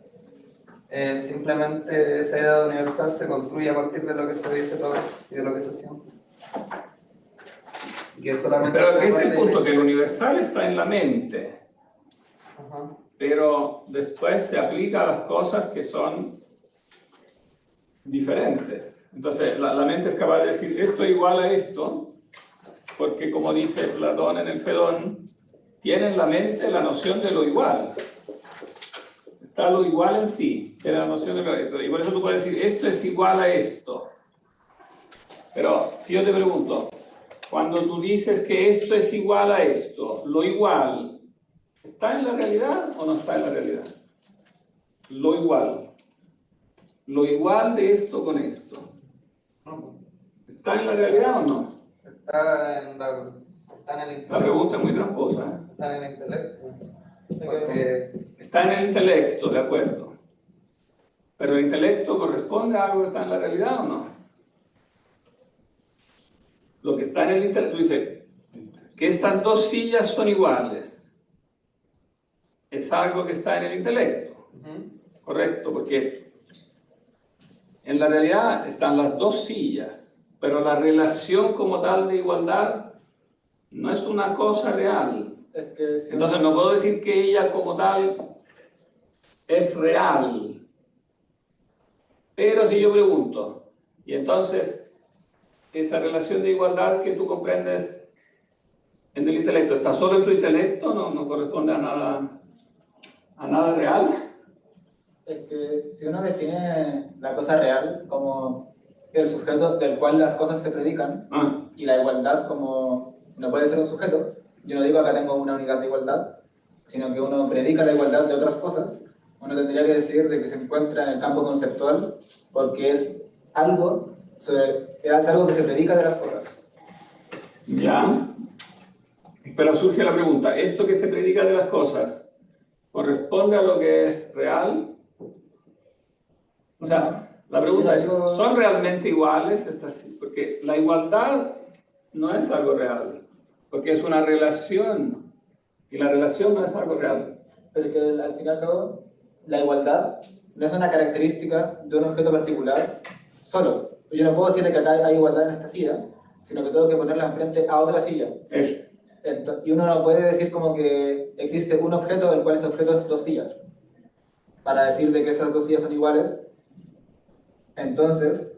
simplemente esa idea de universal se construye a partir de lo que se dice todo y de lo que se siente. Y que solamente Pero se ese es el parte punto, de- que el universal está en la mente, Ajá. pero después se aplica a las cosas que son diferentes. Entonces, la mente es capaz de decir, esto es igual a esto, porque como dice Platón en el Fedón, tiene en la mente la noción de lo igual. Está lo igual en sí, tiene la noción de lo igual. Y por eso tú puedes decir, esto es igual a esto. Pero si yo te pregunto, cuando tú dices que esto es igual a esto, lo igual, ¿está en la realidad o no está en la realidad? Lo igual. Lo igual de esto con esto. ¿Está en la realidad o no? Está en el La intelecto. pregunta es muy tramposa, ¿eh? Está en el intelecto. Porque Está en el intelecto, de acuerdo. ¿Pero el intelecto corresponde a algo que está en la realidad o no? Lo que está en el intelecto, tú dices que estas dos sillas son iguales. Es algo que está en el intelecto. Correcto, porque en la realidad están las dos sillas, pero la relación como tal de igualdad no es una cosa real. Es que si Entonces no puedo decir que ella como tal es real. Pero si yo pregunto, y entonces esa relación de igualdad que tú comprendes en el intelecto, ¿está solo en tu intelecto? ¿No corresponde a nada real? Es que si uno define la cosa real como el sujeto del cual las cosas se predican Ah, y la igualdad como no puede ser un sujeto, yo no digo acá tengo una unidad de igualdad, sino que uno predica la igualdad de otras cosas, uno tendría que decir de que se encuentra en el campo conceptual porque es algo que se predica de las cosas. ya. Pero surge la pregunta, ¿esto que se predica de las cosas corresponde a lo que es real? O sea, la pregunta es, ¿son realmente iguales estas? Porque la igualdad no es algo real, porque es una relación, y la relación no es algo real. Pero que al fin y al cabo, la igualdad no es una característica de un objeto particular solo. Yo no puedo decirle que acá hay igualdad en esta silla, sino que tengo que ponerla enfrente a otra silla. Eso. Y uno no puede decir como que existe un objeto del cual ese objeto es dos sillas, para decir de que esas dos sillas son iguales. Entonces,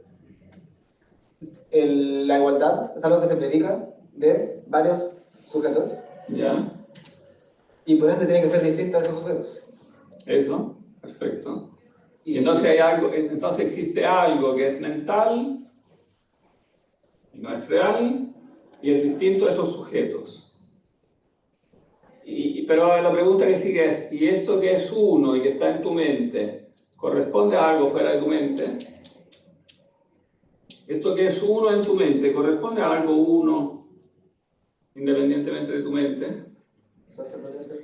la igualdad es algo que se predica de varios sujetos, ¿Ya? y por ende tiene que ser distinta a esos sujetos. Eso, perfecto. Y entonces hay algo, entonces existe algo que es mental y no es real y es distinto a esos sujetos. Pero la pregunta que sigue es, ¿y esto que es uno y que está en tu mente, corresponde a algo fuera de tu mente? ¿Esto que es uno en tu mente, corresponde a algo uno independientemente de tu mente? O sea, se podría hacer...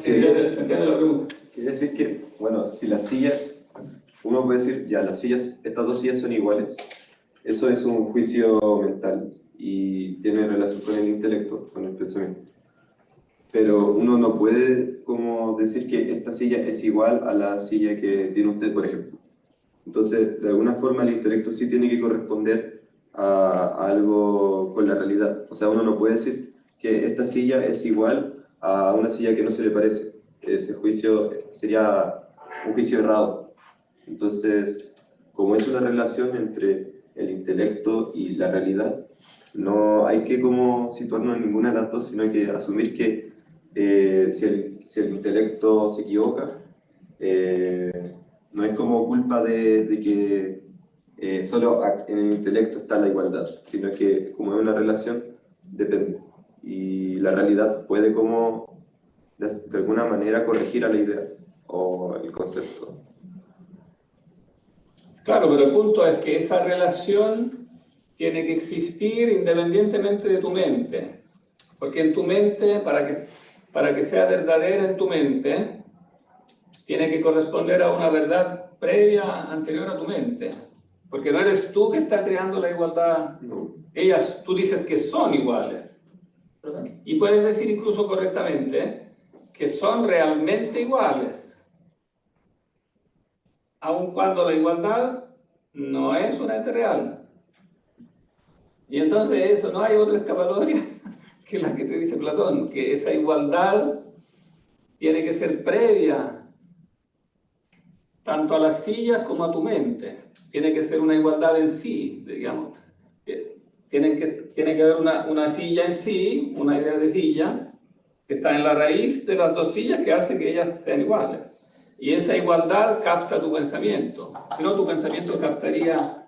¿Entiendes la pregunta? Quiere decir que, bueno, si las sillas, uno puede decir, ya, las sillas, estas dos sillas son iguales. Eso es un juicio mental y tiene relación con el intelecto, con el pensamiento. Pero uno no puede como decir que esta silla es igual a la silla que tiene usted, por ejemplo. Entonces, de alguna forma, el intelecto sí tiene que corresponder a algo con la realidad. O sea, uno no puede decir que esta silla es igual a una silla que no se le parece. Ese juicio sería un juicio errado. Entonces, como es una relación entre el intelecto y la realidad, no hay que como situarnos en ninguna de las dos, sino que asumir que si el intelecto se equivoca, no es como culpa de que solo en el intelecto está la igualdad, sino que como es una relación, depende. Y la realidad puede como de alguna manera corregir a la idea o el concepto. Claro, pero el punto es que esa relación tiene que existir independientemente de tu mente. Porque en tu mente, para que sea verdadera en tu mente, tiene que corresponder a una verdad previa, anterior a tu mente. Porque no eres tú que estás creando la igualdad. No. Ellas, tú dices que son iguales. Y puedes decir incluso correctamente que son realmente iguales. aun cuando la igualdad no es un ente real. Y entonces eso, no hay otra escapatoria que la que te dice Platón, que esa igualdad tiene que ser previa tanto a las sillas como a tu mente. Tiene que ser una igualdad en sí, digamos. Tiene que haber una silla en sí, una idea de silla, que está en la raíz de las dos sillas que hace que ellas sean iguales. Y esa igualdad capta tu pensamiento. Si no, tu pensamiento captaría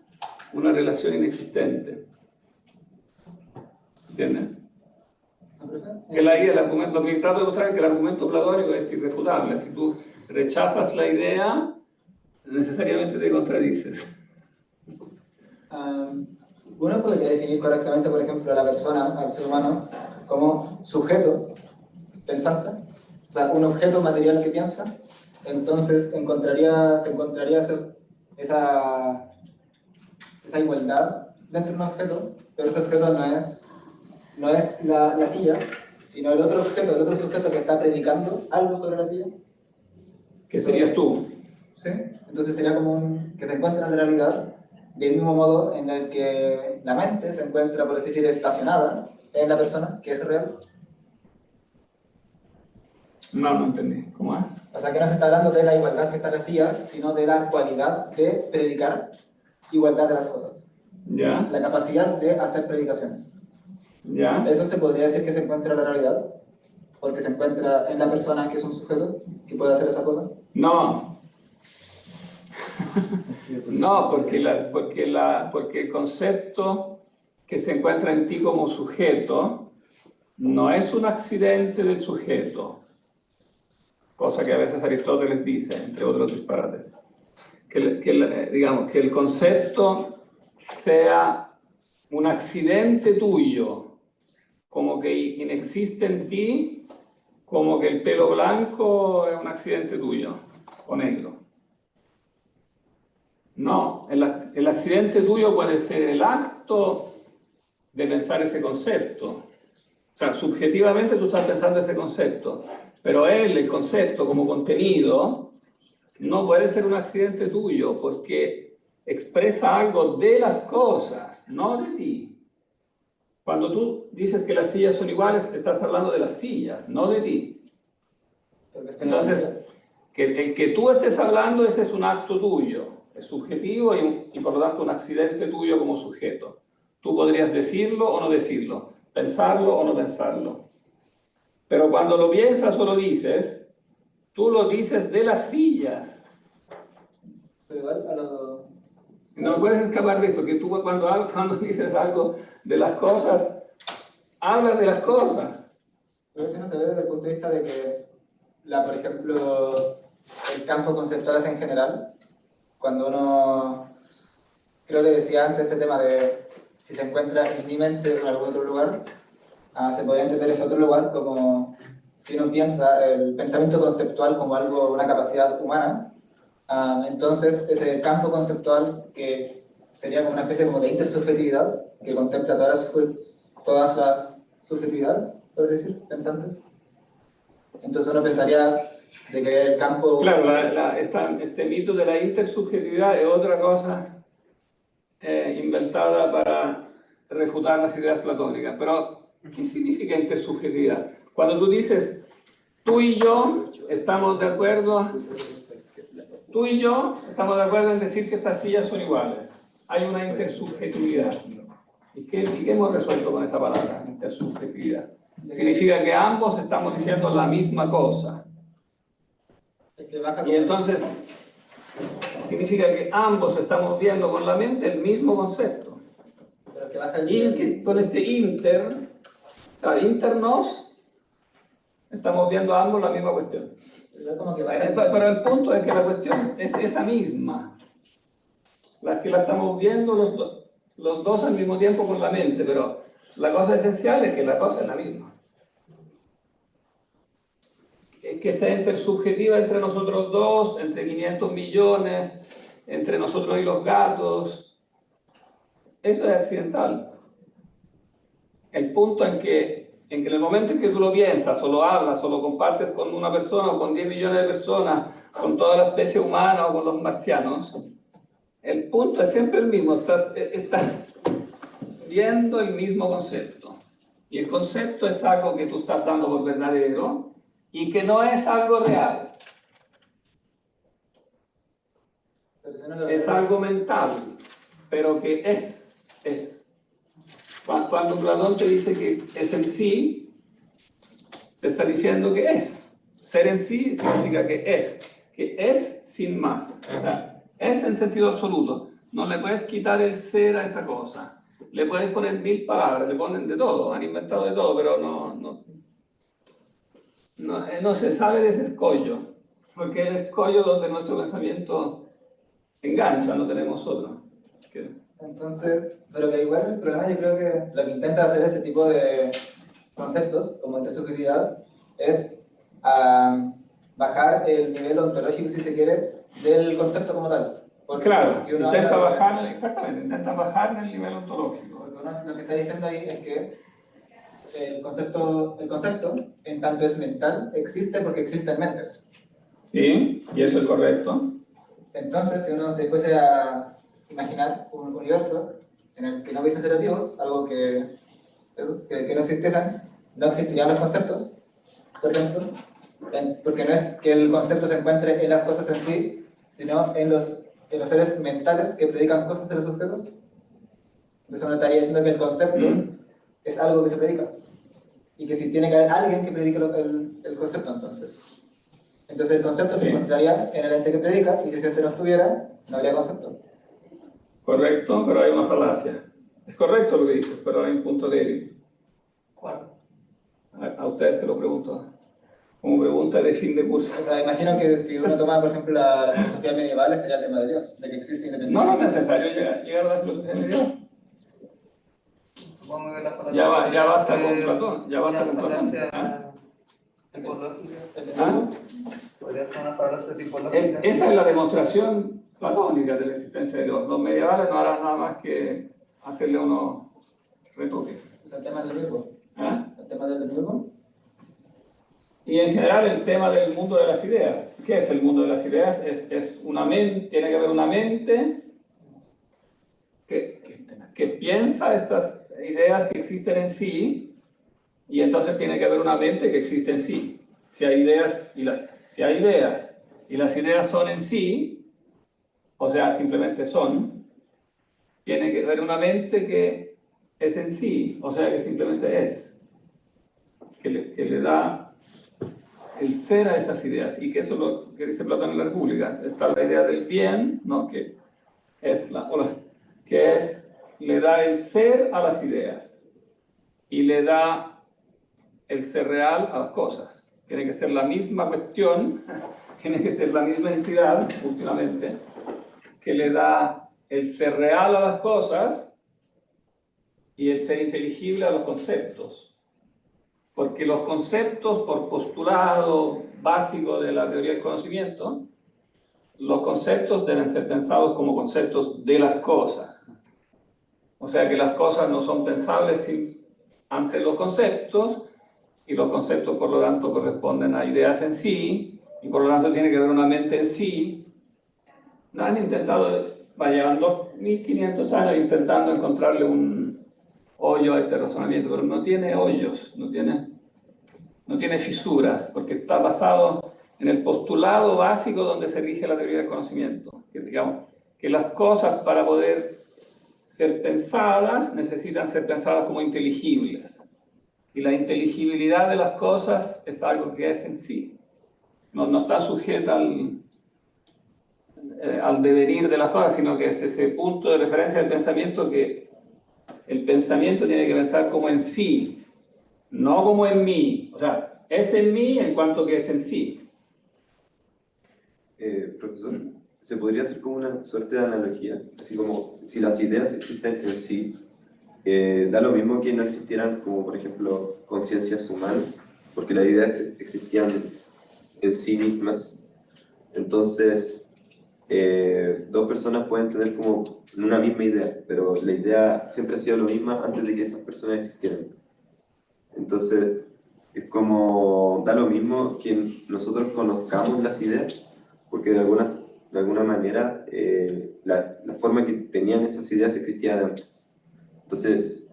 una relación inexistente. ¿Entiendes? Que la idea, lo que trato de mostrar es que el argumento platónico es irrefutable. Si tú rechazas la idea, necesariamente te contradices. Uno podría definir correctamente, por ejemplo, a la persona, al ser humano, como sujeto pensante, o sea, un objeto material que piensa. Entonces se encontraría esa igualdad dentro de un objeto, pero ese objeto no es la silla, sino el otro objeto, el otro sujeto que está predicando algo sobre la silla. ¿Qué serías tú? ¿Sí? Entonces sería como que se encuentra en la realidad del mismo modo en el que la mente se encuentra, por así decir, estacionada en la persona, que es real. No entendí. ¿Cómo es? O sea, que no se está hablando de la igualdad que está en la silla, sino de la cualidad de predicar igualdad de las cosas. ¿Ya? La capacidad de hacer predicaciones. ¿Ya? Eso se podría decir que se encuentra en la realidad, porque se encuentra en la persona que es un sujeto que puede hacer esa cosa. No. No, porque el concepto que se encuentra en ti como sujeto no es un accidente del sujeto, cosa que a veces Aristóteles dice, entre otros disparates. Digamos, que el concepto sea un accidente tuyo, como que inexiste en ti, como que el pelo blanco es un accidente tuyo, o negro. No, el accidente tuyo puede ser el acto de pensar ese concepto. O sea, subjetivamente tú estás pensando ese concepto, pero el concepto como contenido, no puede ser un accidente tuyo, porque expresa algo de las cosas, no de ti. Cuando tú dices que las sillas son iguales, estás hablando de las sillas, no de ti. Entonces, el que tú estés hablando, ese es un acto tuyo, es subjetivo y por lo tanto un accidente tuyo como sujeto. Tú podrías decirlo o no decirlo, pensarlo o no pensarlo. Pero cuando lo piensas o lo dices, tú lo dices de las sillas. Pero igual No puedes escapar de eso, que tú cuando dices algo de las cosas, hablas de las cosas. Pero eso no se ve desde el punto de vista de que, por ejemplo, el campo conceptual es en general, cuando uno, creo que decía antes este tema de si se encuentra en mi mente o en algún otro lugar, se podría entender ese otro lugar como si uno piensa el pensamiento conceptual como algo, una capacidad humana. Entonces, ese campo conceptual que sería como una especie como de intersubjetividad que contempla todas las subjetividades, por así decir, pensantes. Entonces uno pensaría de que el campo... Claro, este mito de la intersubjetividad es otra cosa inventada para refutar las ideas platónicas. Pero, ¿qué significa intersubjetividad? Cuando tú dices, tú y yo estamos de acuerdo en decir que estas sillas son iguales. Hay una intersubjetividad. ¿Y qué hemos resuelto con esta palabra, intersubjetividad? Significa que ambos estamos diciendo la misma cosa. Y entonces, significa que ambos estamos viendo con la mente el mismo concepto. Y que con este internos, estamos viendo ambos la misma cuestión. Pero el punto es que la cuestión es esa misma. La que la estamos viendo los dos al mismo tiempo con la mente, pero la cosa esencial es que la cosa es la misma. Que sea intersubjetiva entre nosotros dos, entre 500 millones, entre nosotros y los gatos, eso es accidental. El punto en que en el momento en que tú lo piensas, o lo hablas, o lo compartes con una persona, o con 10 millones de personas, con toda la especie humana o con los marcianos, el punto es siempre el mismo, estás viendo el mismo concepto. Y el concepto es algo que tú estás dando por verdadero y que no es algo real. Es algo mental, pero que es. Cuando Platón te dice que es en sí, te está diciendo que es. Ser en sí significa que es sin más. O sea, es en sentido absoluto. No le puedes quitar el ser a esa cosa. Le puedes poner 1000 palabras, le ponen de todo, han inventado de todo, pero no se sabe de ese escollo, porque el escollo donde nuestro pensamiento engancha, no tenemos otro. Entonces, pero que igual el problema, yo creo que lo que intenta hacer ese tipo de conceptos, como intersubjetividad, es bajar el nivel ontológico, si se quiere, del concepto como tal. Porque Claro, si uno intenta habla bajar, exactamente, intenta bajar en el nivel ontológico. porque uno lo que está diciendo ahí es que el concepto, en tanto es mental, existe porque existen mentes. Sí, y eso es correcto. Entonces, si uno se fuese a imaginar un universo en el que no hubiese seres vivos, algo que no existiesen, no existirían los conceptos, por ejemplo, porque no es que el concepto se encuentre en las cosas en sí, sino en los seres mentales que predican cosas en los objetos. Entonces uno estaría diciendo que el concepto es algo que se predica, y que si tiene que haber alguien que predique el concepto, entonces el concepto se encontraría en el ente que predica, y si ese ente no estuviera, no habría concepto. Correcto, pero hay una falacia. Es correcto lo que dices, pero hay un punto débil. ¿Cuál? A ustedes se lo pregunto. Como pregunta de fin de curso. O sea, imagino que si uno toma, por ejemplo, la filosofía medieval, estaría el tema de Dios, de que existe independiente. No es necesario llegar a la filosofía medieval. Supongo que la falacia Ya podría basta ser con Platón. Ya basta una con Platón. falacia tipológica. ¿Ah? Podría ser una falacia tipológica. Esa es la demostración platónica de la existencia de Dios. Los medievales no harán nada más que hacerle unos retoques. O sea, el tema del verbo. ¿Ah? El tema del verbo. Y en general el tema del mundo de las ideas. ¿Qué es el mundo de las ideas? Es una mente, tiene que haber una mente que piensa estas ideas que existen en sí, y entonces tiene que haber una mente que existe en sí. Si hay ideas y las ideas son en sí, o sea, simplemente son, tiene que haber una mente que es en sí, o sea, que simplemente es, que le da el ser a esas ideas, y que eso es lo que dice Platón en la República. Está la idea del bien, ¿no? que le da el ser a las ideas y le da el ser real a las cosas. Tiene que ser la misma cuestión, tiene que ser la misma entidad, últimamente, que le da el ser real a las cosas y el ser inteligible a los conceptos. Porque los conceptos, por postulado básico de la teoría del conocimiento, los conceptos deben ser pensados como conceptos de las cosas. O sea que las cosas no son pensables ante los conceptos, y los conceptos por lo tanto corresponden a ideas en sí, y por lo tanto tiene que haber una mente en sí. No han intentado, llevan 2500 años intentando encontrarle un hoyo a este razonamiento, pero no tiene hoyos, no tiene fisuras, porque está basado en el postulado básico donde se rige la teoría del conocimiento, que digamos que las cosas, para poder ser pensadas, necesitan ser pensadas como inteligibles, y la inteligibilidad de las cosas es algo que es en sí, no está sujeta al devenir de las cosas, sino que es ese punto de referencia del pensamiento, que el pensamiento tiene que pensar como en sí, no como en mí. O sea, es en mí en cuanto que es en sí. Profesor, ¿se podría hacer como una suerte de analogía? Así como si las ideas existen en sí, da lo mismo que no existieran, como por ejemplo conciencias humanas, porque las ideas existían en sí mismas. Entonces, dos personas pueden tener como una misma idea, pero la idea siempre ha sido lo misma antes de que esas personas existieran. Entonces, es como, da lo mismo que nosotros conozcamos las ideas, porque de alguna manera la forma que tenían esas ideas existía de antes. Entonces,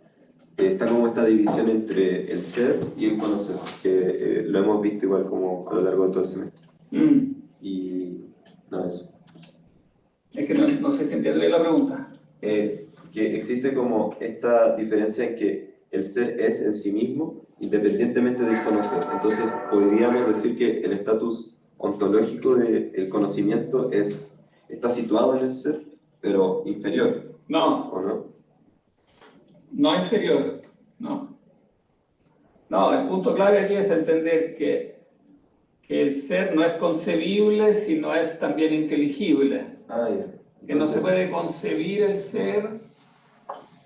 está como esta división entre el ser y el conocer, que lo hemos visto igual como a lo largo de todo el semestre. Y no, eso. Es que no sé si entiendo bien la pregunta. Que existe como esta diferencia en que el ser es en sí mismo, independientemente del conocer. Entonces, podríamos decir que el estatus ontológico del conocimiento está situado en el ser, pero inferior, No, ¿o no? no inferior, no. No, el punto clave aquí es entender que el ser no es concebible, sino es también inteligible. Ah, ya. Que no se puede concebir el ser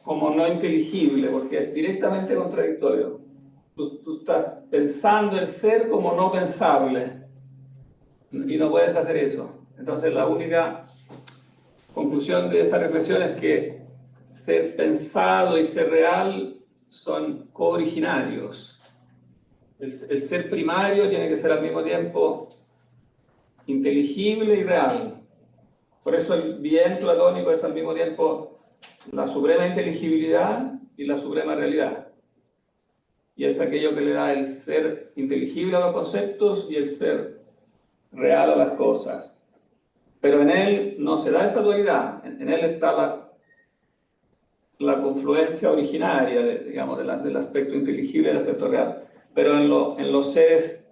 como no inteligible, porque es directamente contradictorio. Tú estás pensando el ser como no pensable, y no puedes hacer eso. Entonces la única conclusión de esa reflexión es que ser pensado y ser real son cooriginarios. El ser primario tiene que ser al mismo tiempo inteligible y real. Por eso el bien platónico es al mismo tiempo la suprema inteligibilidad y la suprema realidad. Y es aquello que le da el ser inteligible a los conceptos y el ser real a las cosas. Pero en él no se da esa dualidad. En él está la confluencia originaria, digamos, del aspecto inteligible y del aspecto real. Pero en los seres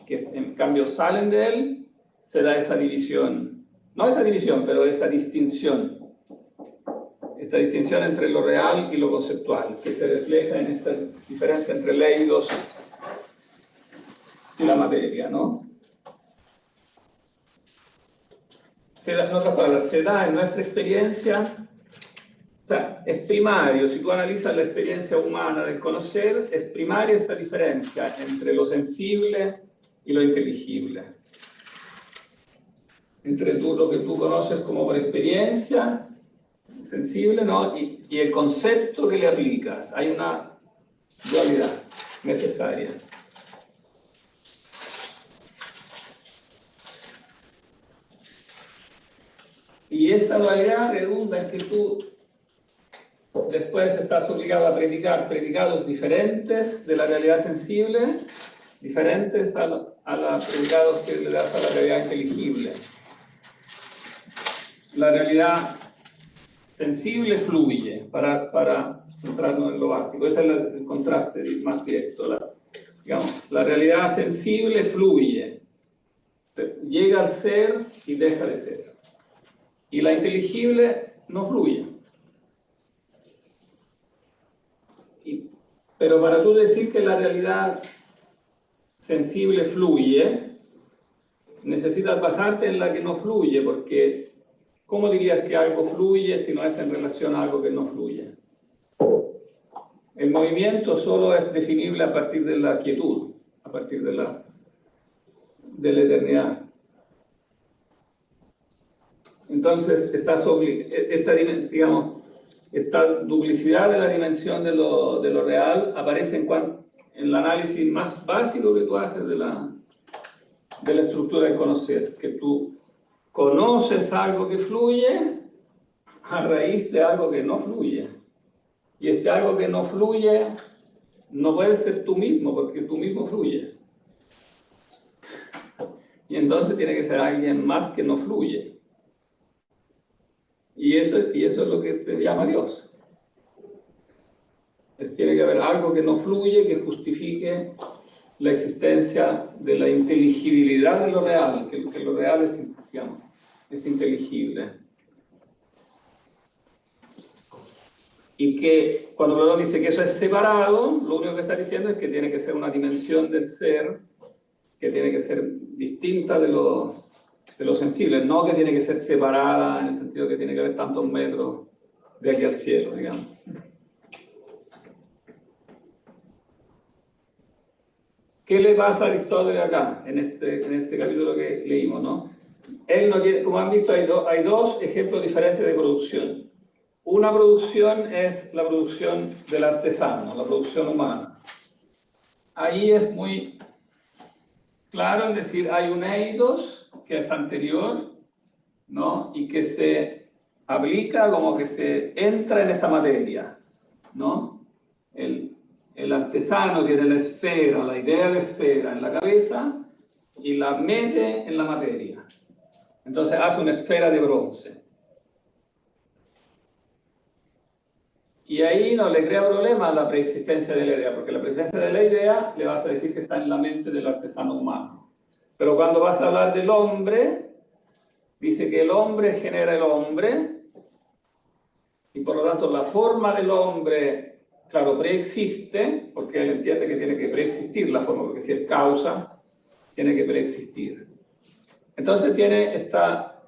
que en cambio salen de él, se da esa división. No esa división, pero esa distinción. Esta distinción entre lo real y lo conceptual, que se refleja en esta diferencia entre el eidos y la materia, ¿no? En otras palabras, se da en nuestra experiencia, o sea, es primario, si tú analizas la experiencia humana del conocer, es primaria esta diferencia entre lo sensible y lo inteligible. Entre lo que tú conoces como por experiencia sensible, ¿no? y el concepto que le aplicas. Hay una dualidad necesaria. Y esta dualidad redunda en que tú después estás obligado a predicar predicados diferentes de la realidad sensible, diferentes a los predicados que le das a la realidad inteligible. La realidad sensible fluye, para centrarnos en lo básico. Ese es el contraste más directo. La realidad sensible fluye, llega al ser y deja de ser. Y la inteligible no fluye. Pero para tú decir que la realidad sensible fluye, necesitas basarte en la que no fluye, porque ¿cómo dirías que algo fluye si no es en relación a algo que no fluye? El movimiento solo es definible a partir de la quietud, a partir de la eternidad. Entonces, esta duplicidad de la dimensión de lo real aparece en el análisis más básico que tú haces de la estructura del conocer, que tú conoces algo que fluye a raíz de algo que no fluye. Y este algo que no fluye no puede ser tú mismo, porque tú mismo fluyes. Y entonces tiene que ser alguien más que no fluye. Y eso es lo que se llama Dios. Tiene que haber algo que no fluye, que justifique la existencia de la inteligibilidad de lo real, que lo real es inteligible. Y que cuando Platón dice que eso es separado, lo único que está diciendo es que tiene que ser una dimensión del ser que tiene que ser distinta de lo sensible, no que tiene que ser separada en el sentido que tiene que haber tantos metros de aquí al cielo, digamos. ¿Qué le pasa a Aristóteles acá, en este capítulo que leímos, ¿no? Él no tiene, como han visto, hay dos ejemplos diferentes de producción. Una producción es la producción del artesano, la producción humana. Ahí es muy claro en decir, hay un eidos que es anterior, ¿no? Y que se aplica como que se entra en esa materia, ¿no? El artesano tiene la esfera, la idea de esfera en la cabeza y la mete en la materia. Entonces hace una esfera de bronce. Y ahí no le crea problema a la preexistencia de la idea, porque la presencia de la idea le vas a decir que está en la mente del artesano humano. Pero cuando vas a hablar del hombre, dice que el hombre genera el hombre, y por lo tanto la forma del hombre, claro, preexiste, porque él entiende que tiene que preexistir la forma, porque si es causa, tiene que preexistir. Entonces tiene esta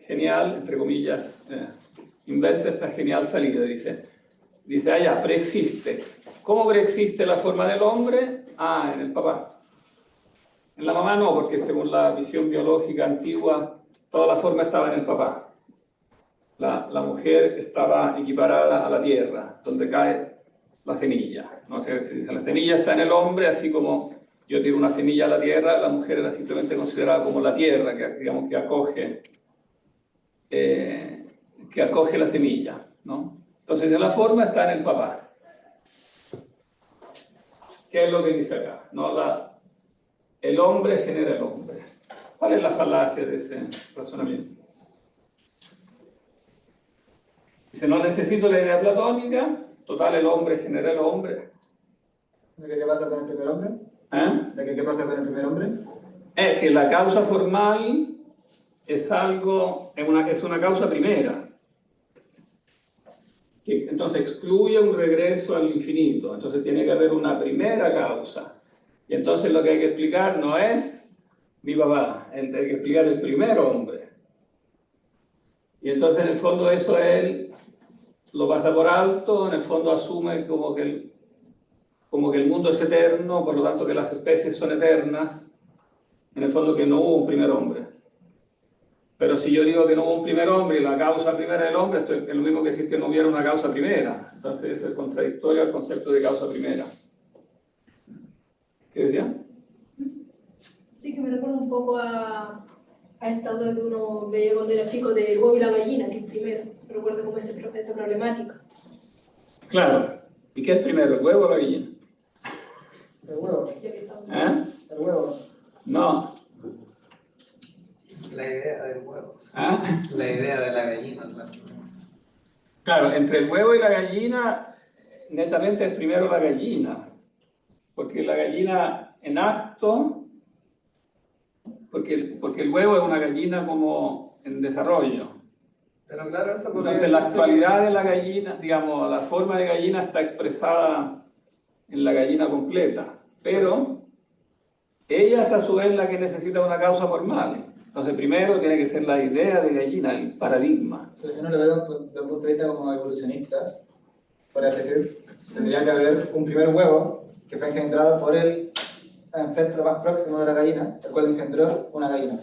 genial, entre comillas, inventa esta genial salida, dice, ya, preexiste. ¿Cómo preexiste la forma del hombre? En el papá. En la mamá no, porque según la visión biológica antigua, toda la forma estaba en el papá. La mujer estaba equiparada a la tierra, donde cae la semilla. ¿No? O sea, la semilla está en el hombre, así como yo tiro una semilla a la tierra, la mujer era simplemente considerada como la tierra, que, digamos, que acoge la semilla, ¿no? Entonces, la forma está en el papá. ¿Qué es lo que dice acá? ¿No? El hombre genera el hombre. ¿Cuál es la falacia de ese razonamiento? Dice, no necesito la idea platónica, total, el hombre genera el hombre. ¿De qué pasa con el primer hombre? ¿De qué pasa con el primer hombre? Es que la causa formal es una causa primera. Que entonces excluye un regreso al infinito. Entonces tiene que haber una primera causa. Y entonces lo que hay que explicar no es mi papá, hay que explicar el primer hombre. Y entonces en el fondo eso él lo pasa por alto, en el fondo asume como que el mundo es eterno, por lo tanto que las especies son eternas, en el fondo que no hubo un primer hombre. Pero si yo digo que no hubo un primer hombre y la causa primera del hombre, esto es lo mismo que decir que no hubiera una causa primera. Entonces es contradictorio al concepto de causa primera. ¿Qué decía? Sí, que me recuerda un poco a esta duda que uno veía cuando era chico del huevo y la gallina, que es primero. Me recuerda como esa problemática. Claro. ¿Y qué es primero, el huevo o la gallina? El huevo. ¿Eh? El huevo. No. La idea del huevo. ¿Ah? La idea de la gallina. Claro, entre el huevo y la gallina, netamente es primero la gallina. Porque la gallina en acto, porque el huevo es una gallina como en desarrollo. Pero claro, eso Entonces la actualidad de la gallina, digamos, la forma de gallina está expresada en la gallina completa. Pero ella es a su vez la que necesita una causa formal. Entonces primero tiene que ser la idea de gallina, el paradigma. Entonces, si uno lo ve desde un punto de vista como evolucionista, por así decir, tendría que haber un primer huevo que fue engendrado por el ancestro más próximo de la gallina, el cual engendró una gallina.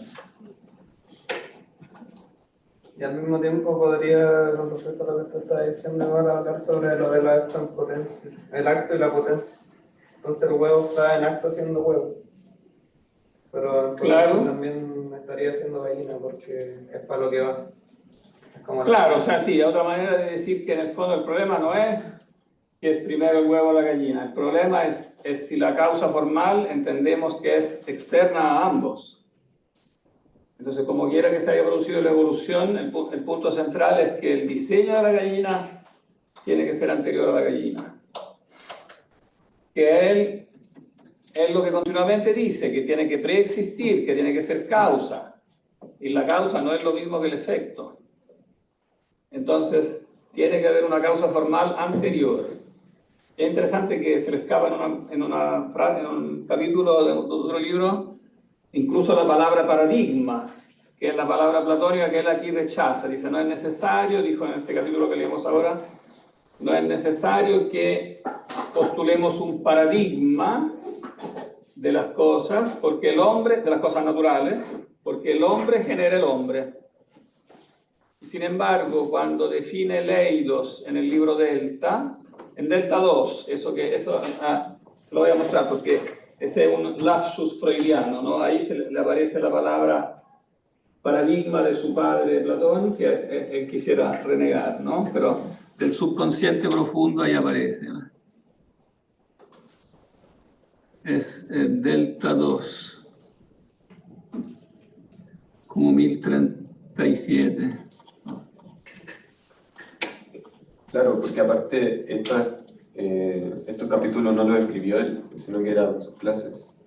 Y al mismo tiempo podría, con respecto a lo que usted está diciendo, ahora hablar sobre lo del acto en potencia, el acto y la potencia. Entonces el huevo está en acto siendo huevo, pero en potencia Claro. también estaría siendo gallina porque es para lo que va. Es como Claro, o sea, sí, otra manera de decir que en el fondo el problema no es que es primero el huevo o la gallina. El problema es si la causa formal entendemos que es externa a ambos. Entonces, como quiera que se haya producido la evolución, el punto central es que el diseño de la gallina tiene que ser anterior a la gallina. Que él es lo que continuamente dice, que tiene que preexistir, que tiene que ser causa. Y la causa no es lo mismo que el efecto. Entonces, tiene que haber una causa formal anterior. Es interesante que se le escapa en un capítulo de otro libro, incluso la palabra paradigma, que es la palabra platónica que él aquí rechaza. Dice, no es necesario, dijo en este capítulo que leemos ahora, no es necesario que postulemos un paradigma de las cosas, porque el hombre, de las cosas naturales, porque el hombre genera el hombre. Y sin embargo, cuando define Leidos en el libro Delta, en Delta 2, lo voy a mostrar porque ese es un lapsus freudiano, ¿no? Ahí le aparece la palabra paradigma de su padre Platón que él quisiera renegar, ¿no? Pero del subconsciente profundo ahí aparece, ¿no? Es delta 2, como 1037. Claro, porque aparte estos capítulos no los escribió él, sino que eran sus clases.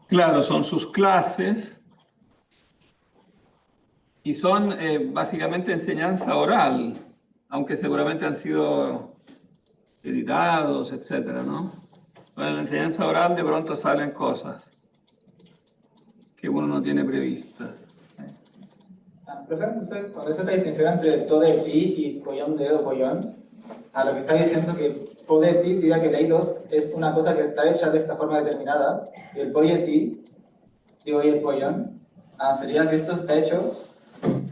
Claro, son sus clases y son básicamente enseñanza oral, aunque seguramente han sido editados, etcétera, ¿no? Pero en la enseñanza oral de pronto salen cosas que uno no tiene previstas. Profe, entonces, cuando esa distinción entre podeti y pollón de o pollón, a lo que está diciendo que podeti diría que leidos es una cosa que está hecha de esta forma determinada, y el poieti, digo, y el pollón, sería que esto está hecho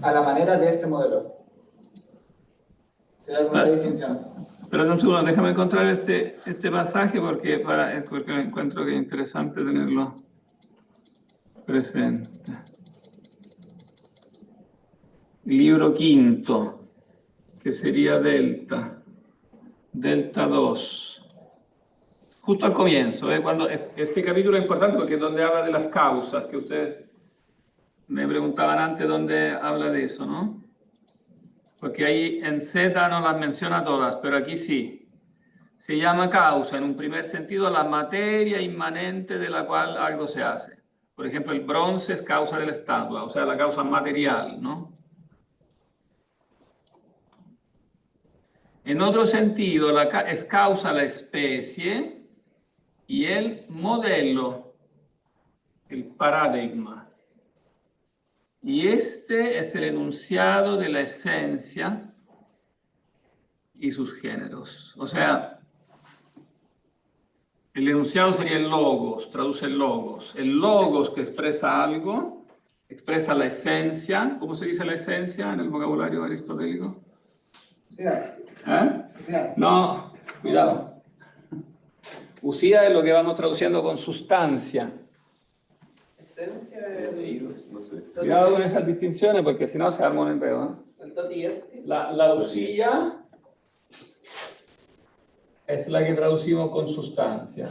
a la manera de este modelo. ¿Sería alguna distinción? Pero un segundo, déjame encontrar este pasaje porque encuentro que es interesante tenerlo presente. Libro quinto, que sería Delta 2. Justo al comienzo, cuando este capítulo es importante porque es donde habla de las causas, que ustedes me preguntaban antes dónde habla de eso, ¿no? Porque ahí en Z no las menciona todas, pero aquí sí. Se llama causa, en un primer sentido, la materia inmanente de la cual algo se hace. Por ejemplo, el bronce es causa de la estatua, o sea, la causa material, ¿no? En otro sentido, es causa la especie y el modelo, el paradigma. Y este es el enunciado de la esencia y sus géneros. O sea, el enunciado sería el logos, traduce el logos. El logos que expresa algo, expresa la esencia. ¿Cómo se dice la esencia en el vocabulario aristotélico? Usía. ¿Eh? No, cuidado. Usía es lo que vamos traduciendo con sustancia. Esencia de Leídos, no sé. Cuidado con esas distinciones porque si no se arma un enredo, ¿eh? el toti es. La usía es la que traducimos con sustancia,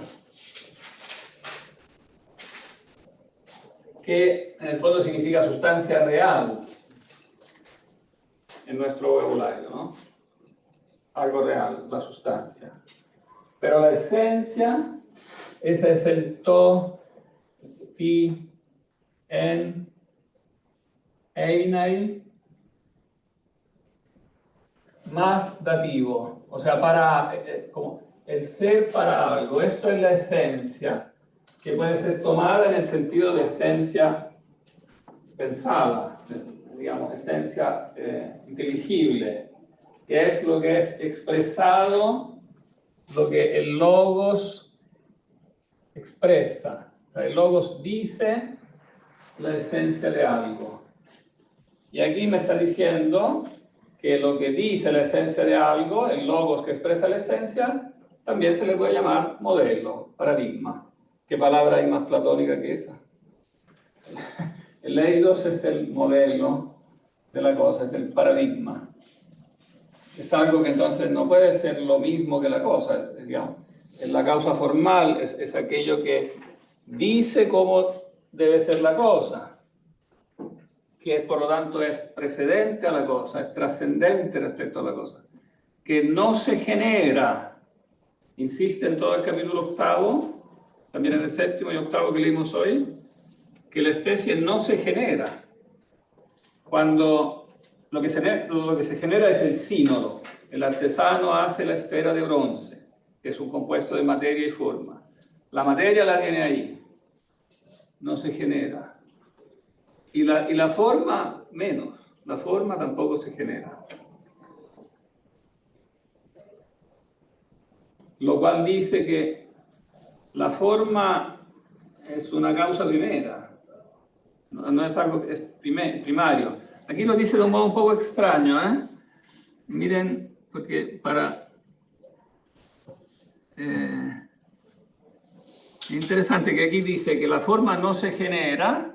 que en el fondo significa sustancia real en nuestro vocabulario, ¿no? Algo real, la sustancia. Pero la esencia, ese es el to, ti, en, einai, más dativo, o sea, para, como el ser para algo. Esto es la esencia, que puede ser tomada en el sentido de esencia pensada, digamos, esencia inteligible, que es lo que es expresado, lo que el logos expresa. O sea, el logos dice la esencia de algo. Y aquí me está diciendo que lo que dice la esencia de algo, el logos que expresa la esencia, también se le puede llamar modelo, paradigma. ¿Qué palabra hay más platónica que esa? El eidos es el modelo de la cosa, es el paradigma. Es algo que entonces no puede ser lo mismo que la cosa, digamos. La causa formal es aquello que dice cómo debe ser la cosa, que por lo tanto es precedente a la cosa, es trascendente respecto a la cosa, que no se genera, insiste en todo el capítulo octavo, también en el séptimo y octavo que leímos hoy, que la especie no se genera. Cuando lo que se genera es el sínodo, el artesano hace la esfera de bronce, que es un compuesto de materia y forma. La materia la tiene ahí, no se genera. Y la forma, menos. La forma tampoco se genera. Lo cual dice que la forma es una causa primera. No es algo que es primario. Aquí lo dice de un modo un poco extraño, ¿eh? Miren, porque interesante que aquí dice que la forma no se genera.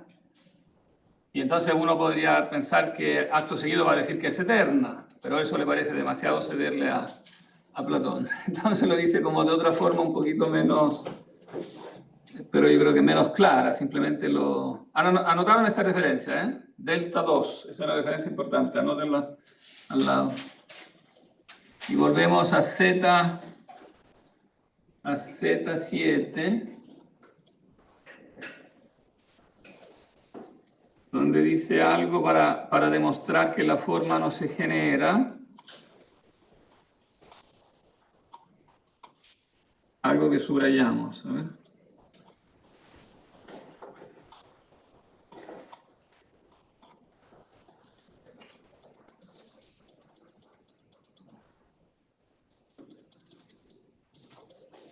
Y entonces uno podría pensar que acto seguido va a decir que es eterna, pero eso le parece demasiado cederle a Platón. Entonces lo dice como de otra forma un poquito menos, pero yo creo que menos clara, simplemente lo... Anotaron esta referencia, ¿eh? Delta 2, es una referencia importante, anótenla al lado. Y volvemos a Z7, donde dice algo para demostrar que la forma no se genera. Algo que subrayamos. A ver.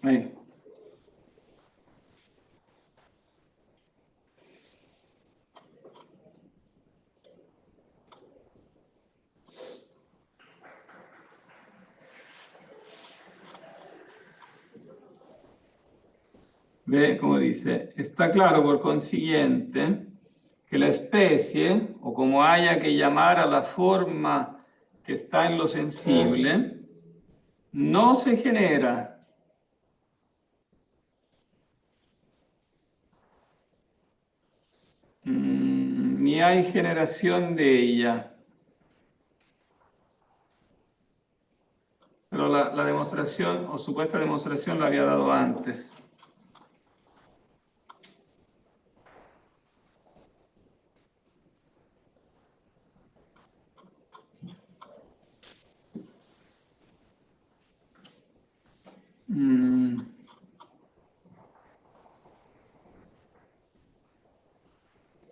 Ahí. Ve cómo dice, está claro por consiguiente que la especie, o como haya que llamar a la forma que está en lo sensible, no se genera ni hay generación de ella. Pero la demostración, o supuesta demostración, la había dado antes.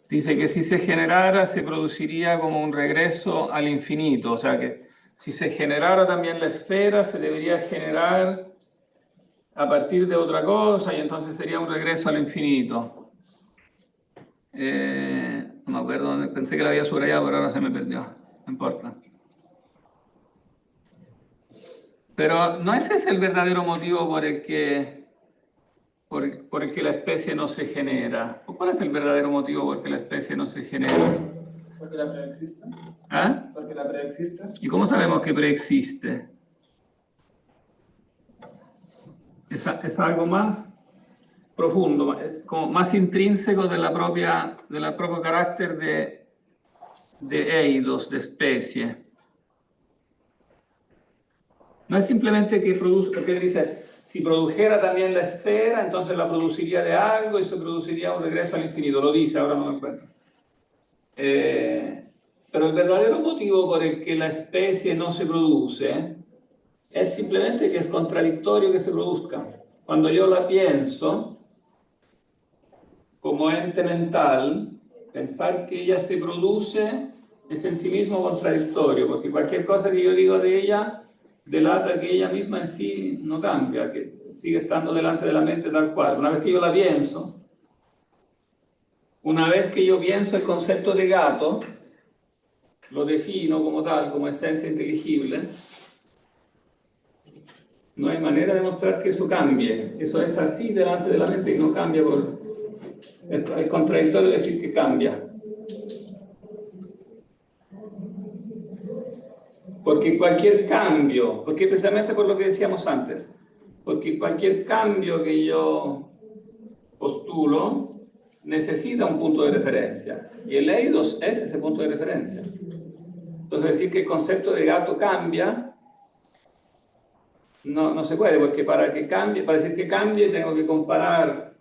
Dice que si se generara, se produciría como un regreso al infinito. O sea que si se generara también la esfera, se debería generar a partir de otra cosa y entonces sería un regreso al infinito. No me acuerdo, pensé que la había subrayado, pero ahora se me perdió. No importa. Pero no ese es el verdadero motivo por el que la especie no se genera. ¿Cuál es el verdadero motivo por el que la especie no se genera? Porque la preexiste. ¿Ah? Porque la preexiste. ¿Y cómo sabemos que preexiste? Es algo más profundo, es como más intrínseco del propio carácter de eidos, de especie. No es simplemente que produzca, porque él dice, si produjera también la esfera, entonces la produciría de algo y se produciría un regreso al infinito. Lo dice, ahora no lo encuentro. Pero el verdadero motivo por el que la especie no se produce es simplemente que es contradictorio que se produzca. Cuando yo la pienso como ente mental, pensar que ella se produce es en sí mismo contradictorio, porque cualquier cosa que yo digo de ella delata que ella misma en sí no cambia, que sigue estando delante de la mente tal cual. Una vez que yo la pienso, una vez que yo pienso el concepto de gato, lo defino como tal, como esencia inteligible, no hay manera de mostrar que eso cambie. Eso es así delante de la mente y no cambia. Es contradictorio decir que cambia. Porque cualquier cambio, porque precisamente por lo que decíamos antes, porque cualquier cambio que yo postulo necesita un punto de referencia. Y el eidos es ese punto de referencia. Entonces decir que el concepto de gato cambia, no se puede, porque para decir que cambie, tengo que comparar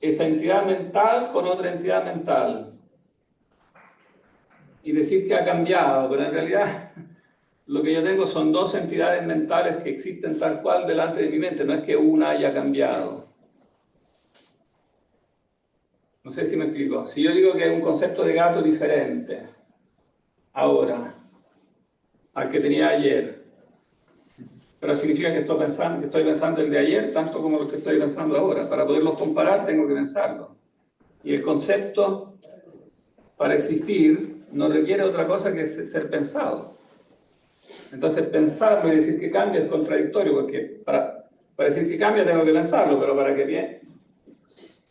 esa entidad mental con otra entidad mental. Y decir que ha cambiado, pero en realidad lo que yo tengo son dos entidades mentales que existen tal cual delante de mi mente, no es que una haya cambiado. No sé si me explico. Si yo digo que hay un concepto de gato diferente ahora al que tenía ayer, pero significa que estoy pensando el de ayer tanto como lo que estoy pensando ahora. Para poderlos comparar tengo que pensarlo. Y el concepto, para existir, no requiere otra cosa que ser pensado. Entonces pensarlo y decir que cambia es contradictorio, porque para decir que cambia tengo que pensarlo, pero para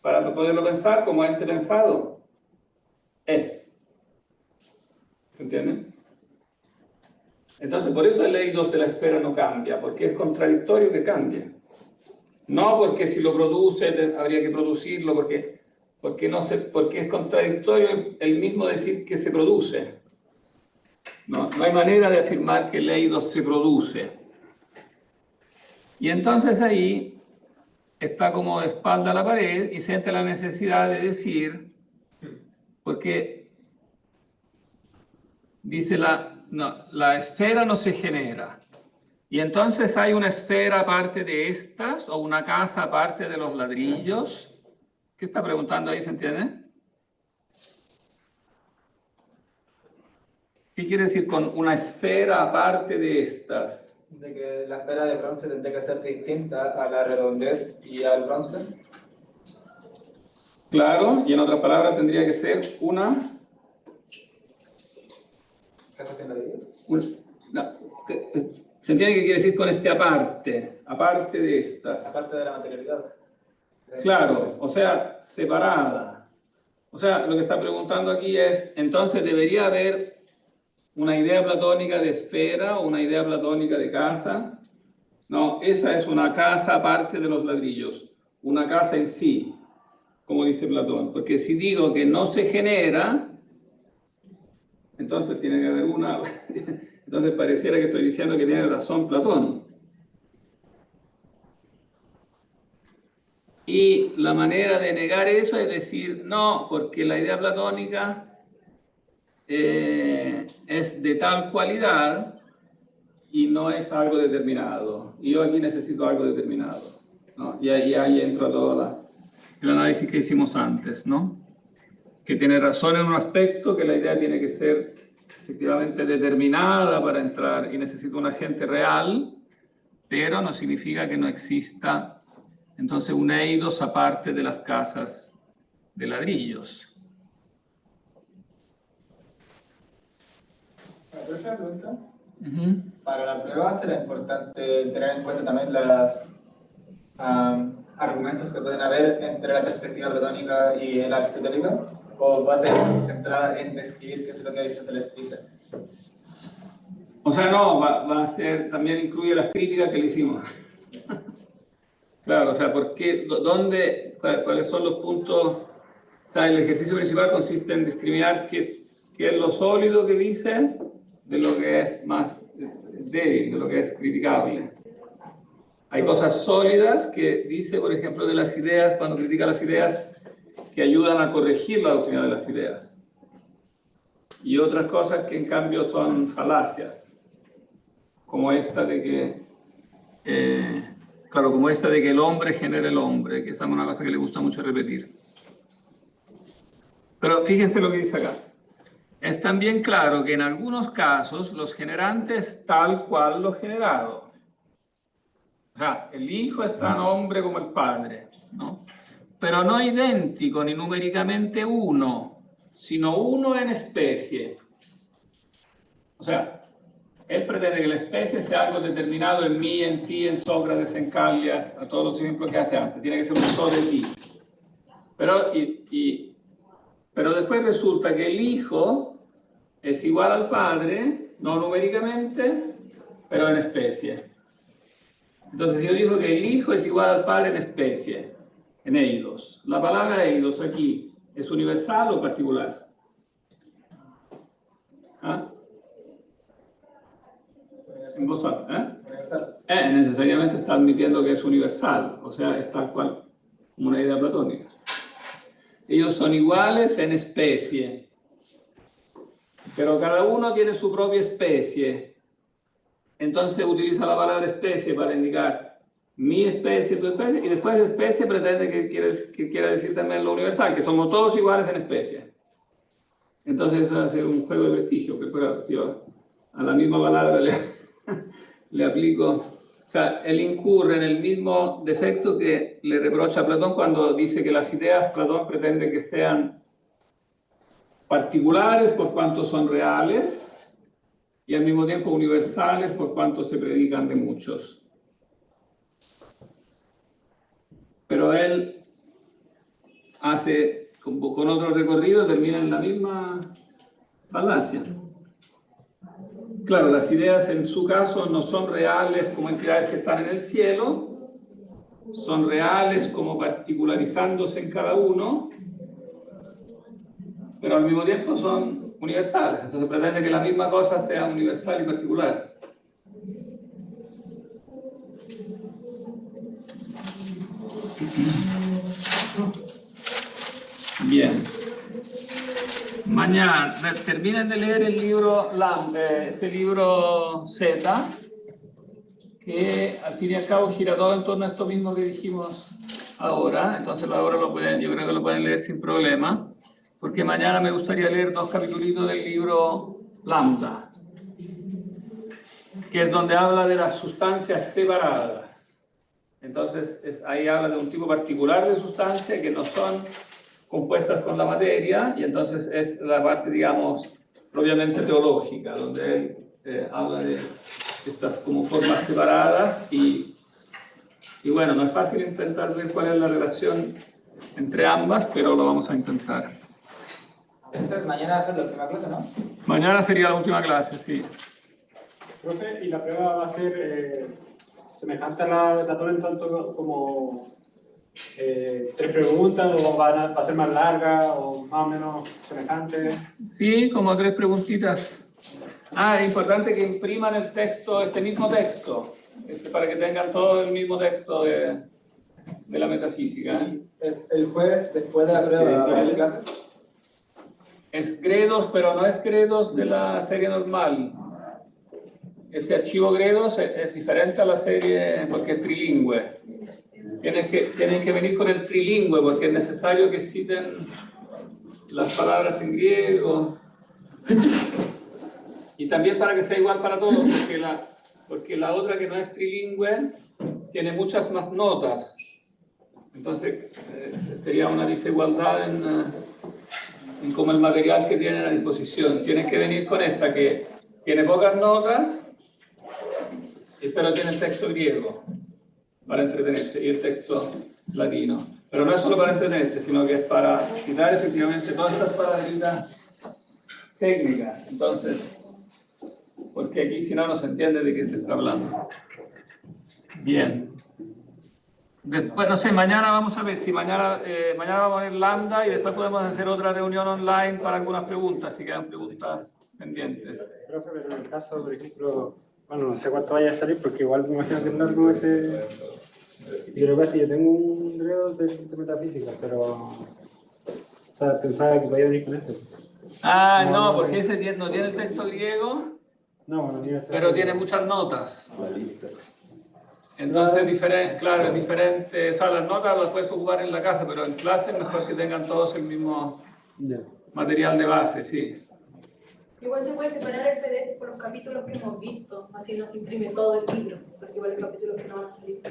para poderlo pensar como ente pensado, es. ¿Se entiende? Entonces, por eso el eidos de la esfera no cambia, porque es contradictorio que cambie. No porque si lo produce habría que producirlo, porque es contradictorio el mismo decir que se produce. No hay manera de afirmar que el eidos se produce. Y entonces ahí está como de espalda a la pared y siente la necesidad de decir, porque dice la esfera no se genera. Y entonces hay una esfera aparte de estas o una casa aparte de los ladrillos. ¿Qué está preguntando ahí? ¿Se entiende? ¿Qué quiere decir con una esfera aparte de estas? De que la esfera de bronce tendría que ser distinta a la redondez y al bronce. Claro, y en otras palabras tendría que ser una... ¿Casa sin ladrillos? ¿Se entiende qué quiere decir con este aparte? Aparte de estas. Aparte de la materialidad. Claro, o sea, separada. O sea, lo que está preguntando aquí es, entonces debería haber una idea platónica de esfera o una idea platónica de casa. No, esa es una casa aparte de los ladrillos, una casa en sí, como dice Platón. Porque si digo que no se genera, entonces tiene que haber una... Entonces pareciera que estoy diciendo que tiene razón Platón. Y la manera de negar eso es decir, no, porque la idea platónica es de tal cualidad y no es algo determinado. Y yo aquí necesito algo determinado, ¿no? Y ahí entra todo el análisis que hicimos antes, ¿no? Que tiene razón en un aspecto, que la idea tiene que ser efectivamente determinada para entrar y necesita un agente real, pero no significa que no exista entonces un eidos aparte de las casas de ladrillos. Otra pregunta. Para la prueba será importante tener en cuenta también los argumentos que pueden haber entre la perspectiva platónica y la aristotélica, o va a ser centrada en describir qué es lo que Aristóteles dice. O sea, no, va a ser, también incluye las críticas que le hicimos. Claro, o sea, ¿cuáles son los puntos? O sea, el ejercicio principal consiste en discriminar qué es lo sólido que dicen de lo que es más débil, de lo que es criticable. Hay cosas sólidas que dice, por ejemplo, de las ideas, cuando critica las ideas, que ayudan a corregir la doctrina de las ideas. Y otras cosas que en cambio son falacias, como esta de que, como esta de que el hombre genera el hombre, que esta es una cosa que le gusta mucho repetir. Pero fíjense lo que dice acá. Es también claro que en algunos casos los generantes tal cual lo generado. O sea, el hijo es tan hombre como el padre, ¿no? Pero no idéntico ni numéricamente uno, sino uno en especie. O sea, él pretende que la especie sea algo determinado en mí, en ti, en Sócrates, en Callias, a todos los ejemplos que hace antes. Tiene que ser un todo de ti. Pero después resulta que el hijo es igual al padre, no numéricamente, pero en especie. Entonces yo digo que el hijo es igual al padre en especie, en eidos. La palabra eidos aquí, ¿es universal o particular? ¿Ah? En voz alta, Universal. Necesariamente está admitiendo que es universal, o sea, es tal cual como una idea platónica. Ellos son iguales en especie, pero cada uno tiene su propia especie. Entonces utiliza la palabra especie para indicar mi especie, tu especie, y después especie pretende que quiera decir también lo universal, que somos todos iguales en especie. Entonces eso va a ser un juego de vestigio, que si yo a la misma palabra le aplico, o sea, él incurre en el mismo defecto que le reprocha a Platón cuando dice que las ideas, Platón pretende que sean particulares por cuanto son reales y al mismo tiempo universales por cuanto se predican de muchos. Pero él hace con otro recorrido, termina en la misma falacia. Claro, las ideas en su caso no son reales como entidades que están en el cielo, son reales como particularizándose en cada uno, pero al mismo tiempo son universales. Entonces pretende que la misma cosa sea universal y particular. Bien. Mañana terminen de leer el libro este libro Z, que al fin y al cabo gira todo en torno a esto mismo que dijimos ahora. Entonces ahora yo creo que lo pueden leer sin problema, porque mañana me gustaría leer 2 capítulos del libro Lambda, que es donde habla de las sustancias separadas. Entonces ahí habla de un tipo particular de sustancia que no son compuestas con la materia, y entonces es la parte, digamos, propiamente teológica, donde él habla de estas como formas separadas, y bueno, no es fácil intentar ver cuál es la relación entre ambas, pero lo vamos a intentar. Entonces, mañana va a ser la última clase, ¿no? Mañana sería la última clase, sí. Profe, ¿y la prueba va a ser semejante a la de Platón en tanto como 3 preguntas, o va a ser más larga o más o menos semejante? Sí, como 3 preguntitas. Es importante que impriman el texto, este mismo texto, para que tengan todo el mismo texto de la metafísica. El jueves, después de la prueba, ¿hay clases? Es Gredos, pero no es Gredos de la serie normal. Este archivo Gredos es diferente a la serie porque es trilingüe. Tienen que venir con el trilingüe porque es necesario que citen las palabras en griego. Y también para que sea igual para todos, porque la otra que no es trilingüe tiene muchas más notas. Entonces sería una desigualdad en como el material que tienen a disposición. Tienen que venir con esta que tiene pocas notas, pero tiene el texto griego para entretenerse y el texto latino. Pero no es solo para entretenerse, sino que es para citar efectivamente todas estas palabritas técnicas. Entonces, porque aquí si no, no se entiende de qué se está hablando. Bien. Después, no sé, mañana vamos a ver si mañana vamos a ver Lambda y después podemos hacer otra reunión online para algunas preguntas, si quedan preguntas pendientes. Profe, pero en el caso, por ejemplo, bueno, no sé cuánto vaya a salir, porque igual me imagino que es largo ese. Yo creo que yo tengo un grado de metafísica, pero. O sea, pensaba que podía venir con ese. No, porque ese no tiene el texto griego, No, tiene pero tiene muchas notas. Entonces, claro, es diferente. O sea, las notas las puedes ocupar en la casa, pero en clase es mejor que tengan todos el mismo material de base, sí. Igual se puede separar el PDF por los capítulos que hemos visto, así no se imprime todo el libro, porque igual hay capítulos que no van a salir.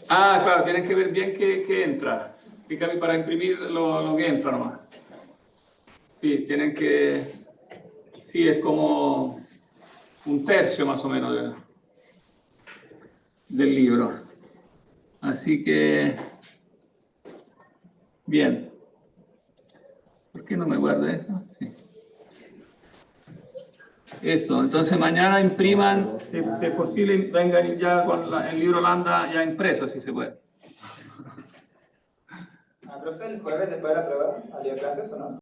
Claro, tienen que ver bien qué entra. Fíjate para imprimir lo que entra nomás. Sí, tienen que... Sí, es como 1/3 más o menos del libro. Así que... Bien. ¿Por qué no me guarda eso? Sí. Eso, entonces mañana impriman, si es posible, vengan ya con el libro Lambda ya impreso, si se puede. Profe, ¿el jueves después de la prueba había clases o no?